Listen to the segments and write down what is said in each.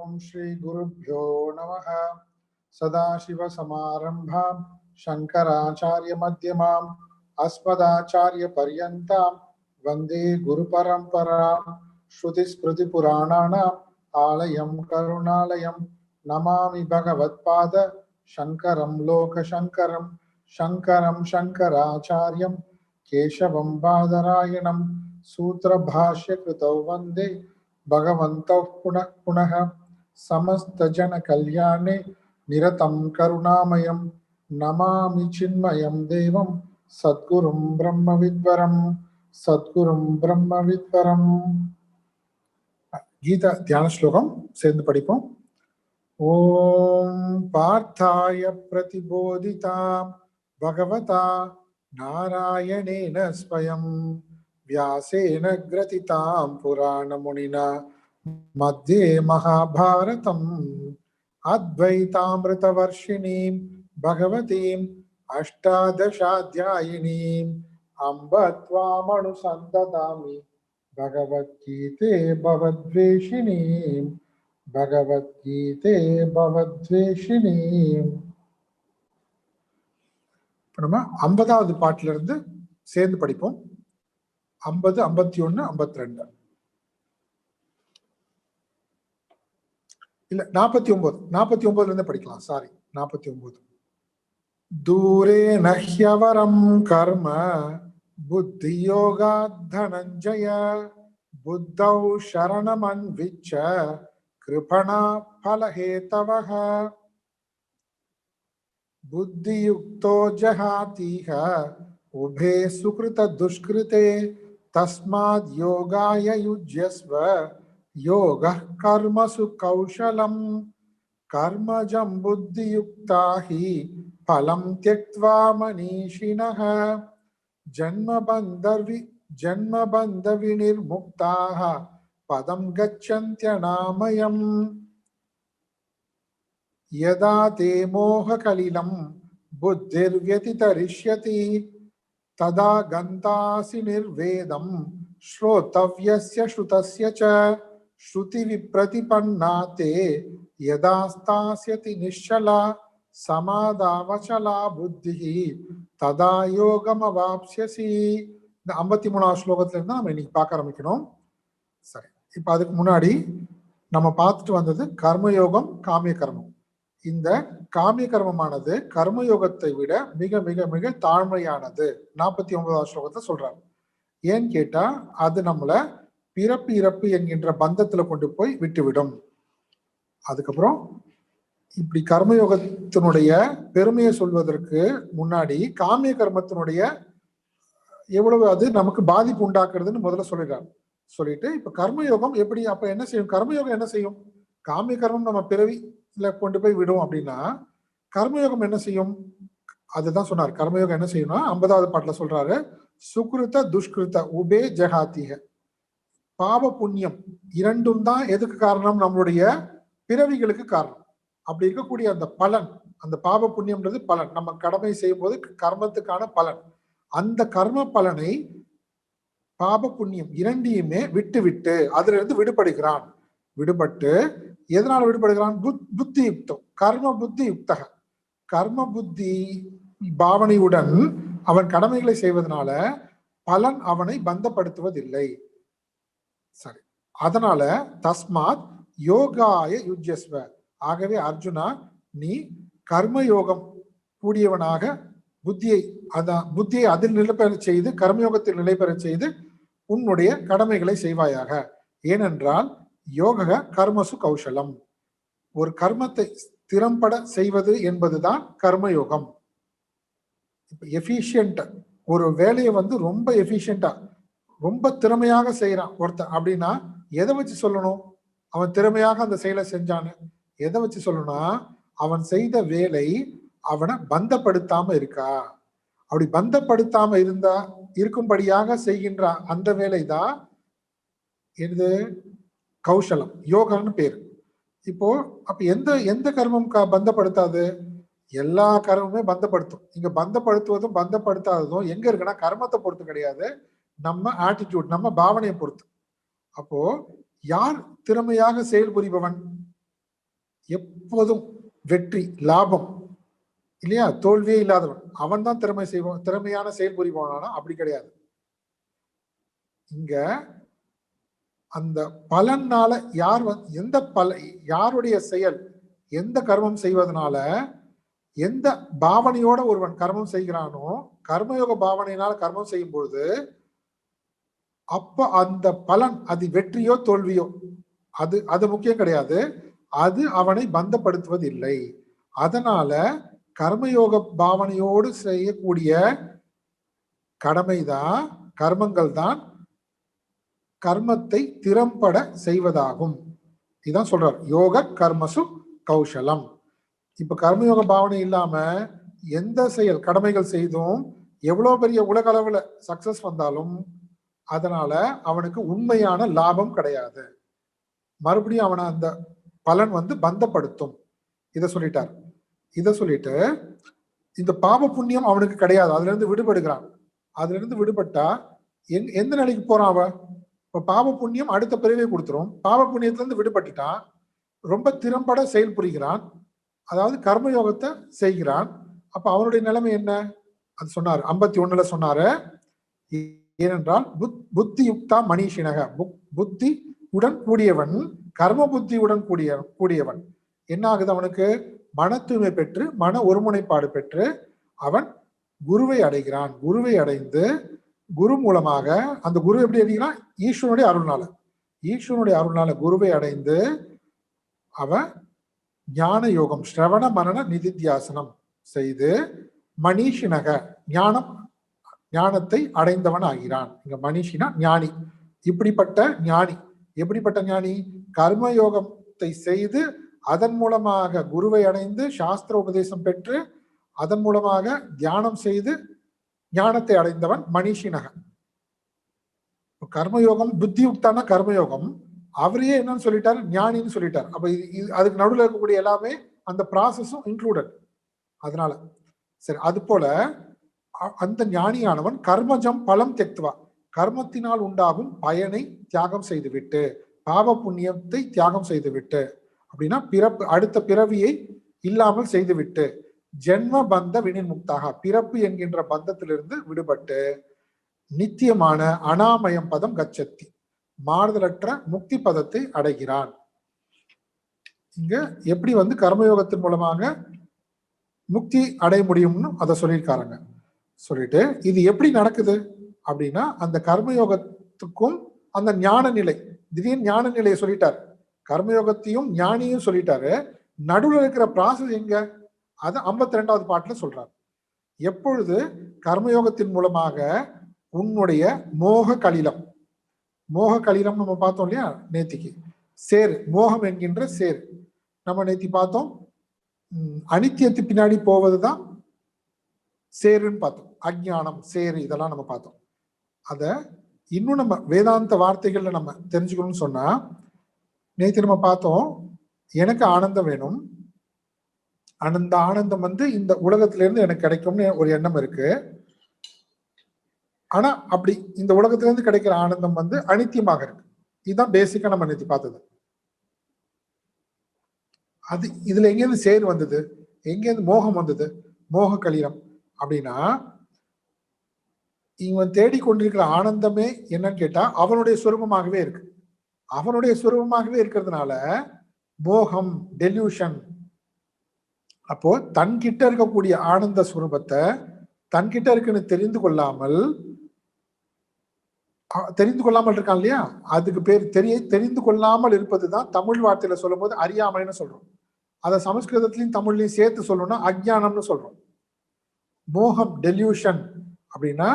ओम श्री गुरुभ्यो नमः। सदाशिवसमारंभां शंकराचार्यमध्यमाम् अस्मदाचार्यपर्यन्तां वन्दे गुरुपरम्परां। श्रुतिस्मृतिपुराणानाम् आलयं करुणालयं नमामि भगवत्पाद शंकरं लोकशंकरं। शंकरं शंकराचार्यं केशवं बादरायणं सूत्रभाष्यकृतौ वन्दे भगवन्तौ पुनः पुनः। समस्त जन कल्याणे निरतं करुणामयं नमामि चिन्मयं देवं सद्गुरुं ब्रह्मविद्वरं सद्गुरुं ब्रह्मविद्वरं। गीता ध्यान श्लोकम சேர்ந்து படிப்போம். ओम पार्थाय प्रतिबोधिता भगवता नारायणेन स्वयं व्यासेन ग्रथितां पुराणमुनिना मध्ये महाभारतम् अद्वैतामृतवर्षिणीं भगवतीम् अष्टादशाध्यायिनीम् अम्ब त्वामनुसन्दधामि भगवद्गीते भवद्वेषिणीं भगवद्गीते भवद्वेषिणीं. நம்ம 50வது பாட்டுல இருந்து சேர்ந்து படிப்போம். 50, 51, 52 இல்ல 49 இருந்து படிக்கலாம். சாரி 49. दूरे नह्यवरं कर्म बुद्धियोगात् धनञ्जय बुद्धौ शरणमन्विच्छ कृपणा फलहेतवः बुद्धियुक्तो जहातीह उभे सुकृत दुष्कृते तस्माद् योगाय युज्यस्व योगः कर्मसु कौशलम् कर्मजं बुद्धियुक्ता हि फलं त्यक्त्वा मनीषिणः जन्मबन्धविनिर्मुक्ताः पदं गच्छन्त्यनामयम् यदा ते मोहकलिलं बुद्धिर्व्यतितरिष्यति तदा गन्तासि निर्वेदं श्रोतव्यस्य श्रुतस्य च श्रुति विप्रतिपन्ना ते यदा स्थास्यति निश्चला समादावचला बुद्धिः तदा யோகமவாப்ஸ்யசி. இந்த 53வது ஸ்லோகத்துல இருந்து நம்ம இன்னைக்கு பார்க்க ஆரம்பிக்கணும். சரி, இப்ப அதுக்கு முன்னாடி நம்ம பார்த்துட்டு வந்தது கர்மயோகம், காமிய கர்மம். இந்த காமிய கர்மமானது கர்மயோகத்தை விட மிக மிக மிக தாழ்மையானது. 49வது ஸ்லோகத்தை சொல்றாரு. ஏன்னு கேட்டா அது நம்மள பிறப்பு இறப்பு என்கின்ற பந்தத்துல கொண்டு போய் விட்டுவிடும். அதுக்கப்புறம் இப்படி கர்மயோகத்தினுடைய பெருமையை சொல்வதற்கு முன்னாடி காமிய கர்மத்தினுடைய எவ்வளவு அது நமக்கு பாதிப்பு உண்டாக்குறதுன்னு முதல்ல சொல்லிடுறாரு. சொல்லிட்டு இப்ப கர்மயோகம் எப்படி, அப்ப என்ன செய்யும், கர்மயோகம் என்ன செய்யும்? காமிய கர்மம் நம்ம பிறவில கொண்டு போய் விடும் அப்படின்னா கர்மயோகம் என்ன செய்யும்? அதுதான் சொன்னார். கர்மயோகம் என்ன செய்யணும்னா 50வது பாட்டுல சொல்றாரு, சுக்ருத துஷ்கிருத உபே ஜெகாத்திக. பாவ புண்ணியம் இரண்டும் தான் எதுக்கு காரணம்? நம்மளுடைய பிறவிகளுக்கு காரணம். அப்படி இருக்கக்கூடிய அந்த பலன், அந்த பாவ புண்ணியம்ன்றது பலன், நம்ம கடமை செய்யும் போது கர்மத்துக்கான பலன். அந்த கர்ம பலனை பாப புண்ணியம் இரண்டையுமே விட்டு அதுல இருந்து விடுபடுகிறான். விடுபட்டு எதனால விடுபடுகிறான்? புத்தி யுக்தம், கர்ம புத்தி யுக்தக. கர்ம புத்தி பாவனையுடன் அவன் கடமைகளை செய்வதனால பலன் அவனை பந்தப்படுத்துவதில்லை. சரி, அதனால தஸ்மாத் யோகாய யுஜ்யஸ்வ. ஆகவே அர்ஜுனா, நீ கர்மயோகம் கூடியவனாக புத்தியை அதில் நிலைபெற செய்து, கர்மயோகத்தில் நிலைபெற செய்து உன்னுடைய கடமைகளை செய்வாயாக. ஏனென்றால் யோக கர்மசு கௌசலம். ஒரு கர்மத்தை திறம்பட செய்வது என்பதுதான் கர்மயோகம். எஃபிஷியன்ட், ஒரு வேலையை ரொம்ப எஃபிஷியன்டா ரொம்ப திறமையாக செய்யறான் ஒருத்தன் அப்படின்னா எதை வச்சு சொல்லணும் அவன் திறமையாக அந்த செயலை செஞ்சான்னு? எதை வச்சு சொல்லணும்னா அவன் செய்த வேலை அவனை பந்தப்படுத்தாம இருக்கா. அப்படி பந்தப்படுத்தாம இருக்கும்படியாக செய்கின்ற அந்த வேலை தான் இது கௌசலம், யோகான்னு பேரு. இப்போ அப்ப எந்த கர்மம் பந்தப்படுத்தாது? எல்லா கர்மமே பந்தப்படுத்தும். இங்க பந்தப்படுத்துவதும் பந்தப்படுத்தாததும் எங்க இருக்குன்னா கர்மத்தை பொறுத்து கிடையாது, நம்ம ஆட்டிடியூட், நம்ம பாவனையை பொறுத்து. அப்போ யார் திறமையாக செயல்புரிபவன்? எப்போதும் வெற்றி லாபம் இல்லையா, தோல்வியே இல்லாதவன் அவன் தான் திறமையான செயல் புரிவானா? அப்படி கிடையாது. இங்க அந்த பலனால எந்த யாருடைய செயல், எந்த கர்மம் செய்வதனால, எந்த பாவனையோட ஒருவன் கர்மம் செய்கிறானோ, கர்மயோக பாவனையினால கர்மம் செய்யும் பொழுது அப்ப அந்த பலன் அது வெற்றியோ தோல்வியோ அது முக்கியம் கிடையாது. அது அவனை பந்தப்படுத்துவதில்லை. அதனால கர்மயோக பாவனையோடு செய்யக்கூடிய கடமைதான், கர்மங்கள் தான் கர்மத்தை திறம்பட செய்வதாகும். இதான் சொல்றார், யோக கர்மசு கௌசலம். இப்ப கர்மயோக பாவனை இல்லாம எந்த செயல் கடமைகள் செய்தும் எவ்வளவு பெரிய உலக அளவுல சக்சஸ் வந்தாலும் அதனால அவனுக்கு உண்மையான லாபம் கிடையாது. மறுபடியும் அவனை அந்த பலன் பந்தப்படுத்தும். இதை சொல்லிட்டார். இதை சொல்லிட்டு இந்த பாவ புண்ணியம் அவனுக்கு கிடையாது, அதுல இருந்து விடுபடுகிறான். அதுல இருந்து விடுபட்டா எந்த நிலைக்கு போறான் அவன்? இப்ப பாவ புண்ணியம் அடுத்த பிறவே கொடுத்துரும். பாவ புண்ணியத்துல இருந்து விடுபட்டுட்டான், ரொம்ப திறம்பட செயல் புரிகிறான், அதாவது கர்மயோகத்தை செய்கிறான். அப்ப அவனுடைய நிலைமை என்ன? அது சொன்னார் 51 சொன்னாரு. ஏனென்றால் புத்தி யுக்தா மணிஷினக, புத்தி உடன் கூடியவன், கர்ம புத்தியுடன் கூடியவன் என்ன ஆகுது? அவனுக்கு மன தூய்மை பெற்று மன ஒருமுனைப்பாடு பெற்று அவன் குருவை அடைகிறான். குருவை அடைந்து குரு மூலமாக, அந்த குரு எப்படி அடைகிறான்? ஈஸ்வரனுடைய அருள்னால. ஈஸ்வரனுடைய அருள்னால குருவை அடைந்து அவன் ஞான யோகம் ஸ்ரவண மரண நிதித்தியாசனம் செய்து மணிஷினக ஞானத்தை அடைந்தவன் ஆகிறான். இங்க மணிஷினா ஞானி. இப்படிப்பட்ட ஞானி எப்படிப்பட்ட ஞானி? கர்மயோகத்தை செய்து அதன் மூலமாக குருவை அடைந்து சாஸ்திர உபதேசம் பெற்று அதன் மூலமாக தியானம் செய்து ஞானத்தை அடைந்தவன் மணிஷினக. கர்மயோகம் புத்தி யுக்தான கர்மயோகம், அவரையே என்னன்னு சொல்லிட்டாரு? ஞானின்னு சொல்லிட்டார். அப்ப அதுக்கு நடுவில் இருக்கக்கூடிய எல்லாமே அந்த ப்ராசஸும் இன்க்ளூடட். அதனால சரி, அது போல அந்த ஞானியானவன் கர்மஜம் பலம் தெக்துவா, கர்மத்தினால் உண்டாகும் பயனை தியாகம் செய்துவிட்டு, பாவ புண்ணியத்தை தியாகம் செய்துவிட்டு, அப்படின்னா அடுத்த பிறவியை இல்லாமல் செய்துவிட்டு, ஜென்ம பந்த வினின்முக்தாக, பிறப்பு என்கின்ற பந்தத்திலிருந்து விடுபட்டு நித்தியமான அனாமயம் பதம் கச்சத்தி, மாறுதலற்ற முக்தி பதத்தை அடைகிறான். இங்க எப்படி கர்மயோகத்தின் மூலமாக முக்தி அடைய முடியும்னு அதை சொல்லியிருக்காருங்க. சொல்லிட்டு இது எப்படி நடக்குது அப்படின்னா, அந்த கர்மயோகத்துக்கும் அந்த ஞான நிலை, திடீர்னு ஞான நிலையை சொல்லிட்டாரு, கர்மயோகத்தையும் ஞானியும் சொல்லிட்டாரு. நடுவில் இருக்கிற ப்ராசஸ் எங்க? அது 52வது பாட்டுல சொல்றாரு. எப்பொழுது கர்மயோகத்தின் மூலமாக உன்னுடைய மோக கலிலம் நம்ம பார்த்தோம் இல்லையா நேத்திக்கு, சேர் மோகம் என்கின்ற சேர் நம்ம நேத்தி பார்த்தோம். அனித்தியத்து பின்னாடி போவதுதான் சேருன்னு பார்த்தோம். அஜ்ஞானம் சேரு இதெல்லாம் நம்ம பார்த்தோம். அத இன்னும் நம்ம வேதாந்த வார்த்தைகள்ல நம்ம தெரிஞ்சுக்கணும்னு சொன்னா, நேற்று நம்ம பார்த்தோம், எனக்கு ஆனந்தம் வேணும், அந்த ஆனந்தம் இந்த உலகத்துல இருந்து எனக்கு கிடைக்கும்னு ஒரு எண்ணம் இருக்கு. ஆனா அப்படி இந்த உலகத்துல இருந்து கிடைக்கிற ஆனந்தம் அனித்தியமாக இருக்கு. இதுதான் பேசிக்கா நம்ம நேற்று பார்த்தது. அது இதுல எங்கேருந்து சேர் வந்தது, எங்கேருந்து மோகம் வந்தது? மோக கலிலம் அப்படின்னா, இவன் தேடிக்கொண்டிருக்கிற ஆனந்தமே என்னன்னு கேட்டா அவனுடைய சுரூபமாகவே இருக்கு. அவனுடைய சுரூபமாகவே இருக்கிறதுனால மோகம், டெல்யூஷன். அப்போ தன்கிட்ட இருக்கக்கூடிய ஆனந்த சுரூபத்தை தன்கிட்ட இருக்குன்னு தெரிந்து கொள்ளாமல் இருக்கான் இல்லையா, அதுக்கு பேர் தெரிந்து கொள்ளாமல் இருப்பதுதான் தமிழ் வார்த்தையில சொல்லும் போது அறியாமைன்னு சொல்றோம். அதை சமஸ்கிருதத்திலையும் தமிழ்லையும் சேர்த்து சொல்லணும்னா அஜ்ஞானம்னு சொல்றோம். மோகம் டெல்யூஷன் அப்படின்னா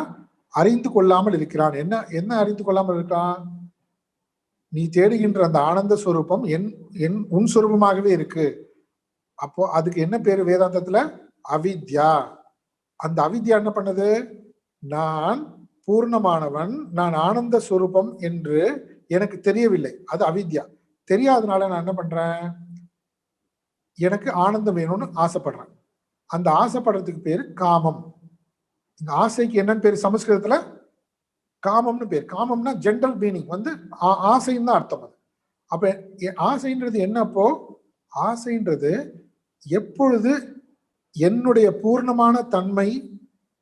அறிந்து கொள்ளாமல் இருக்கிறான். என்ன அறிந்து கொள்ளாமல் இருக்கான்? நீ தேடுகின்ற அந்த ஆனந்த ஸ்வரூபம் உன் சுரூபமாகவே இருக்கு. அப்போ அதுக்கு என்ன பேரு வேதாந்தத்துல? அவித்யா. அந்த அவித்யா என்ன பண்ணுது? நான் பூர்ணமானவன், நான் ஆனந்த ஸ்வரூபம் என்று எனக்கு தெரியவில்லை, அது அவித்யா. தெரியாதனால நான் என்ன பண்றேன்? எனக்கு ஆனந்தம் வேணும்னு ஆசைப்படுறேன். அந்த ஆசைப்படுறதுக்கு பேரு காமம். இந்த ஆசைக்கு என்னன்னு பேரு சமஸ்கிருதத்துல? காமம்னு பேர். காமம்னா ஜென்ரல் மீனிங் ஆசைன்னு தான் அர்த்தம். அது அப்ப ஆசைன்றது என்ன? அப்போ ஆசைன்றது எப்பொழுது என்னுடைய பூர்ணமான தன்மை,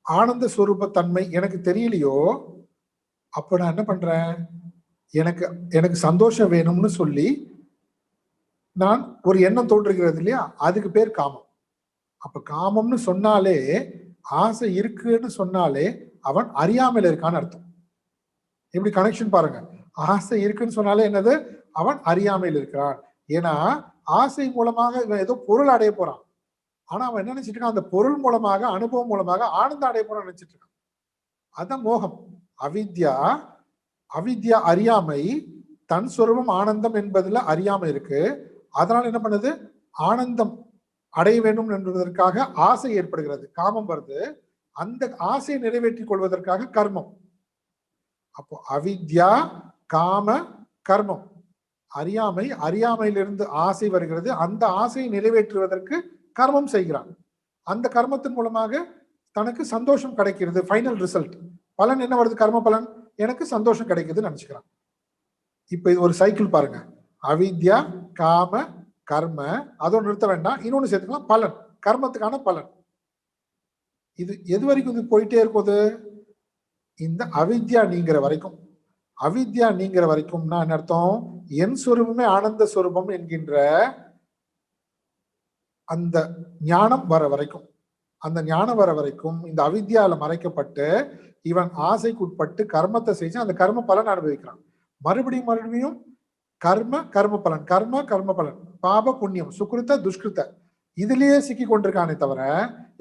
ஆனந்த ஸ்வரூப தன்மை எனக்கு தெரியலையோ அப்ப நான் என்ன பண்றேன், எனக்கு எனக்கு சந்தோஷம் வேணும்னு சொல்லி நான் ஒரு எண்ணம் தோன்றுகிறது இல்லையா, அதுக்கு பேர் காமம். அப்ப காமம்னு சொன்னாலே, ஆசை இருக்குன்னு சொன்னாலே அவன் அறியாமையில இருக்கான்னு அர்த்தம். எப்படி கனெக்ஷன் பாருங்க. ஆசை இருக்குன்னு சொன்னாலே என்னது, அவன் அறியாமையில் இருக்கிறான். ஏன்னா ஆசை மூலமாக இவன் ஏதோ பொருள் அடைய போறான். ஆனா அவன் என்ன நினைச்சிட்டு இருக்கான், அந்த பொருள் மூலமாக, அனுபவம் மூலமாக ஆனந்தம் அடைய போறான்னு நினைச்சிட்டு இருக்கான். அதான் மோகம். அவித்யா, அவித்யா அறியாமை, தன் சொரூபம் ஆனந்தம் என்பதுல அறியாமை இருக்கு. அதனால என்ன பண்ணுது, ஆனந்தம் அடைய வேண்டும் என்பதற்காக ஆசை ஏற்படுகிறது, காமம் வருது. அந்த ஆசையை நிறைவேற்றிக் கொள்வதற்காக கர்மம். அப்போ அவித்யா, காம, கர்மம். அறியாமை, அறியாமையிலிருந்து ஆசை வருகிறது. அந்த ஆசையை நிறைவேற்றுவதற்கு கர்மம் செய்கிறான். அந்த கர்மத்தின் மூலமாக தனக்கு சந்தோஷம் கிடைக்கிறது. ஃபைனல் ரிசல்ட், பலன் என்ன வருது, கர்ம பலன், எனக்கு சந்தோஷம் கிடைக்குதுன்னு நினைச்சுக்கிறான். இப்ப இது ஒரு சைக்கிள் பாருங்க. அவித்யா, காம, கர்ம, அதோடு நிறுத்த வேண்டாம், இன்னொன்னு சேர்த்துக்கலாம், பலன், கர்மத்துக்கான பலன். இது எது வரைக்கும் இது போயிட்டே இருக்குது, இந்த அவித்யா நீங்கிற வரைக்கும். அவித்யா நீங்கிற வரைக்கும்னா என்ன அர்த்தம், என் சொரூபமே ஆனந்த சொரூபம் என்கின்ற அந்த ஞானம் வர வரைக்கும், அந்த ஞானம் வர வரைக்கும் இந்த அவித்யால மறைக்கப்பட்டு இவன் ஆசைக்குட்பட்டு கர்மத்தை செஞ்சு அந்த கர்ம பலன் அனுபவிக்கிறான். மறுபடியும் மறுபடியும் கர்ம, கர்ம பலன், கர்ம, கர்ம பலன், பாப புண்ணியம், சுக்ருத்த துஷ்கிருத்த, இதுலயே சிக்கி கொண்டிருக்கானே தவிர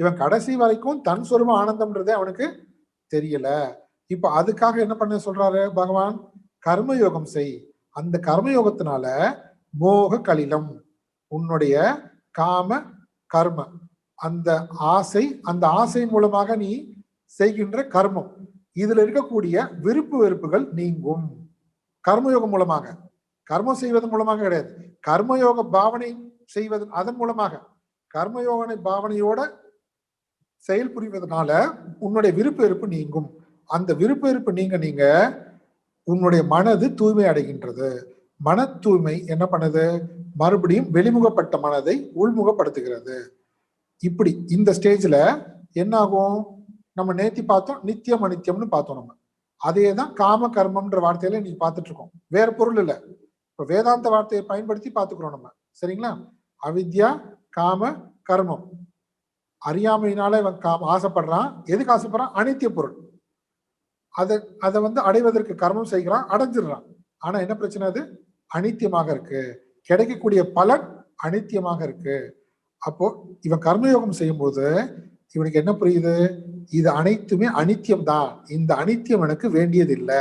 இவன் கடைசி வரைக்கும் தன் சொரூபம் ஆனந்தம்ன்றதே அவனுக்கு தெரியல. இப்ப அதுக்காக என்ன பண்ண சொல்றாரு பகவான், கர்மயோகம் செய். அந்த கர்மயோகத்தினால மோக கலிலம், உன்னுடைய காம, கர்ம, அந்த ஆசை, அந்த ஆசை மூலமாக நீ செய்கின்ற கர்மம், இதுல இருக்கக்கூடிய விருப்பு வெறுப்புகள் நீங்கும். கர்மயோகம் மூலமாக, கர்மம் செய்வதன் மூலமாக கிடையாது, கர்மயோக பாவனை செய்வது, அதன் மூலமாக கர்மயோக பாவனையோட செயல் புரிவதனால உன்னுடைய விருப்பு வெறுப்பு நீங்கும். அந்த விருப்பு வெறுப்பு நீங்க உன்னுடைய மனது தூய்மை அடைகின்றது. மன தூய்மை என்ன பண்ணுது, மறுபடியும் வெளிமுகப்பட்ட மனதை உள்முகப்படுத்துகிறது. இப்படி இந்த ஸ்டேஜ்ல என்ன ஆகும், நம்ம நேத்தி பார்த்தோம் நித்தியம் அனித்தியம்னு பார்த்தோம். நம்ம அதே தான் காம கர்மம்ன்ற வார்த்தையில நீங்க பார்த்துட்டு இருக்கோம், வேற பொருள் இல்லை. இப்ப வேதாந்த வார்த்தையை பயன்படுத்தி பார்த்துக்கிறோம் நம்ம, சரிங்களா. அவித்யா, காம, கர்மம். அறியாமையினால இவன் ஆசைப்படுறான். எதுக்கு ஆசைப்படுறான், அனித்திய பொருள். அதை அடைவதற்கு கர்மம் செய்கிறான், அடைஞ்சிடுறான். ஆனா என்ன பிரச்சனை, அது அனித்தியமாக இருக்கு, கிடைக்கக்கூடிய பலன் அனித்தியமாக இருக்கு. அப்போ இவன் கர்மயோகம் செய்யும் போது இவனுக்கு என்ன புரியுது, இது அனைத்துமே அனித்தியம் தான், இந்த அனித்தியம் எனக்கு வேண்டியது இல்லை,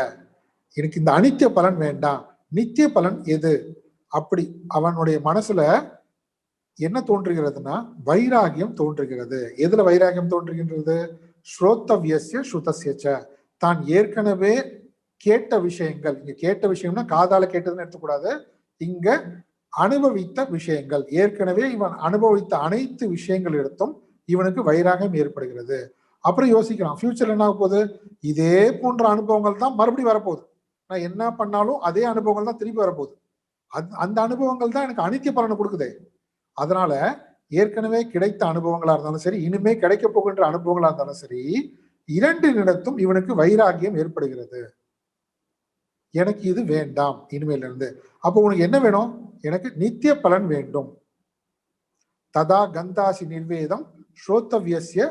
எனக்கு இந்த அனித்திய பலன் வேண்டாம், நித்திய பலன் எது. அப்படி அவனுடைய மனசுல என்ன தோன்றுகிறதுனா வைராகியம் தோன்றுகிறது. எதுல வைராகியம் தோன்றுகின்றது, ஸ்ரோத்தவ்யஸ்ய ஸ்ருதஸ்யச்ச, தான் ஏற்கனவே கேட்ட விஷயங்கள், இங்க கேட்ட விஷயம்னா காதால கேட்டதுன்னு எடுத்துக்கூடாது, இங்க அனுபவித்த விஷயங்கள், ஏற்கனவே இவன் அனுபவித்த அனைத்து விஷயங்கள் எடுத்தும் இவனுக்கு வைராகம் ஏற்படுகிறது. அப்புறம் யோசிக்கிறான், ஃபியூச்சர்ல என்ன ஆக போகுது, இதே போன்ற அனுபவங்கள் தான் மறுபடியும் வரப்போகுது, நான் என்ன பண்ணாலும் அதே அனுபவங்கள் தான் திருப்பி வரப்போகுது, அந்த அனுபவங்கள் தான் எனக்கு அனித்திய பலனை கொடுக்குது. அதனால ஏற்கனவே கிடைத்த அனுபவங்களா இருந்தாலும் சரி, இனிமே கிடைக்க போகின்ற அனுபவங்களா இருந்தாலும் சரி, இரண்டு நிலத்தும் இவனுக்கு வைராகியம் ஏற்படுகிறது. எனக்கு இது வேண்டாம் இனிமேல இருந்து. அப்போ உனக்கு என்ன வேணும், எனக்கு நித்திய பலன் வேண்டும். ததா கந்தாசி நிர்வேதம் ஸ்ரோத்தவ்யஸ்ய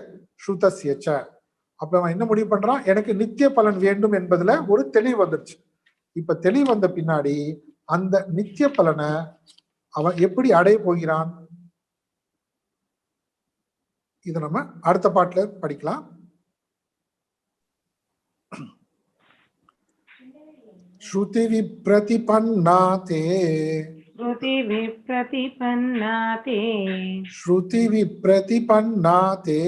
ஸ்ருதஸ்யச்ச. அப்ப அவன் என்ன முடிவு பண்றான், எனக்கு நித்திய பலன் வேண்டும் என்பதுல ஒரு தெளிவு வந்துருச்சு. இப்ப தெளிவு வந்த பின்னாடி அந்த நித்திய பலனை அவன் எப்படி அடைய போகிறான், இதை நம்ம அடுத்த பாட்டுல படிக்கலாம். ஸ்ருதி விப்ரதிபன்னா தே, ஸ்ருதி விப்ரதிபன்னா தே, ஸ்ருதி விப்ரதிபன்னா தே,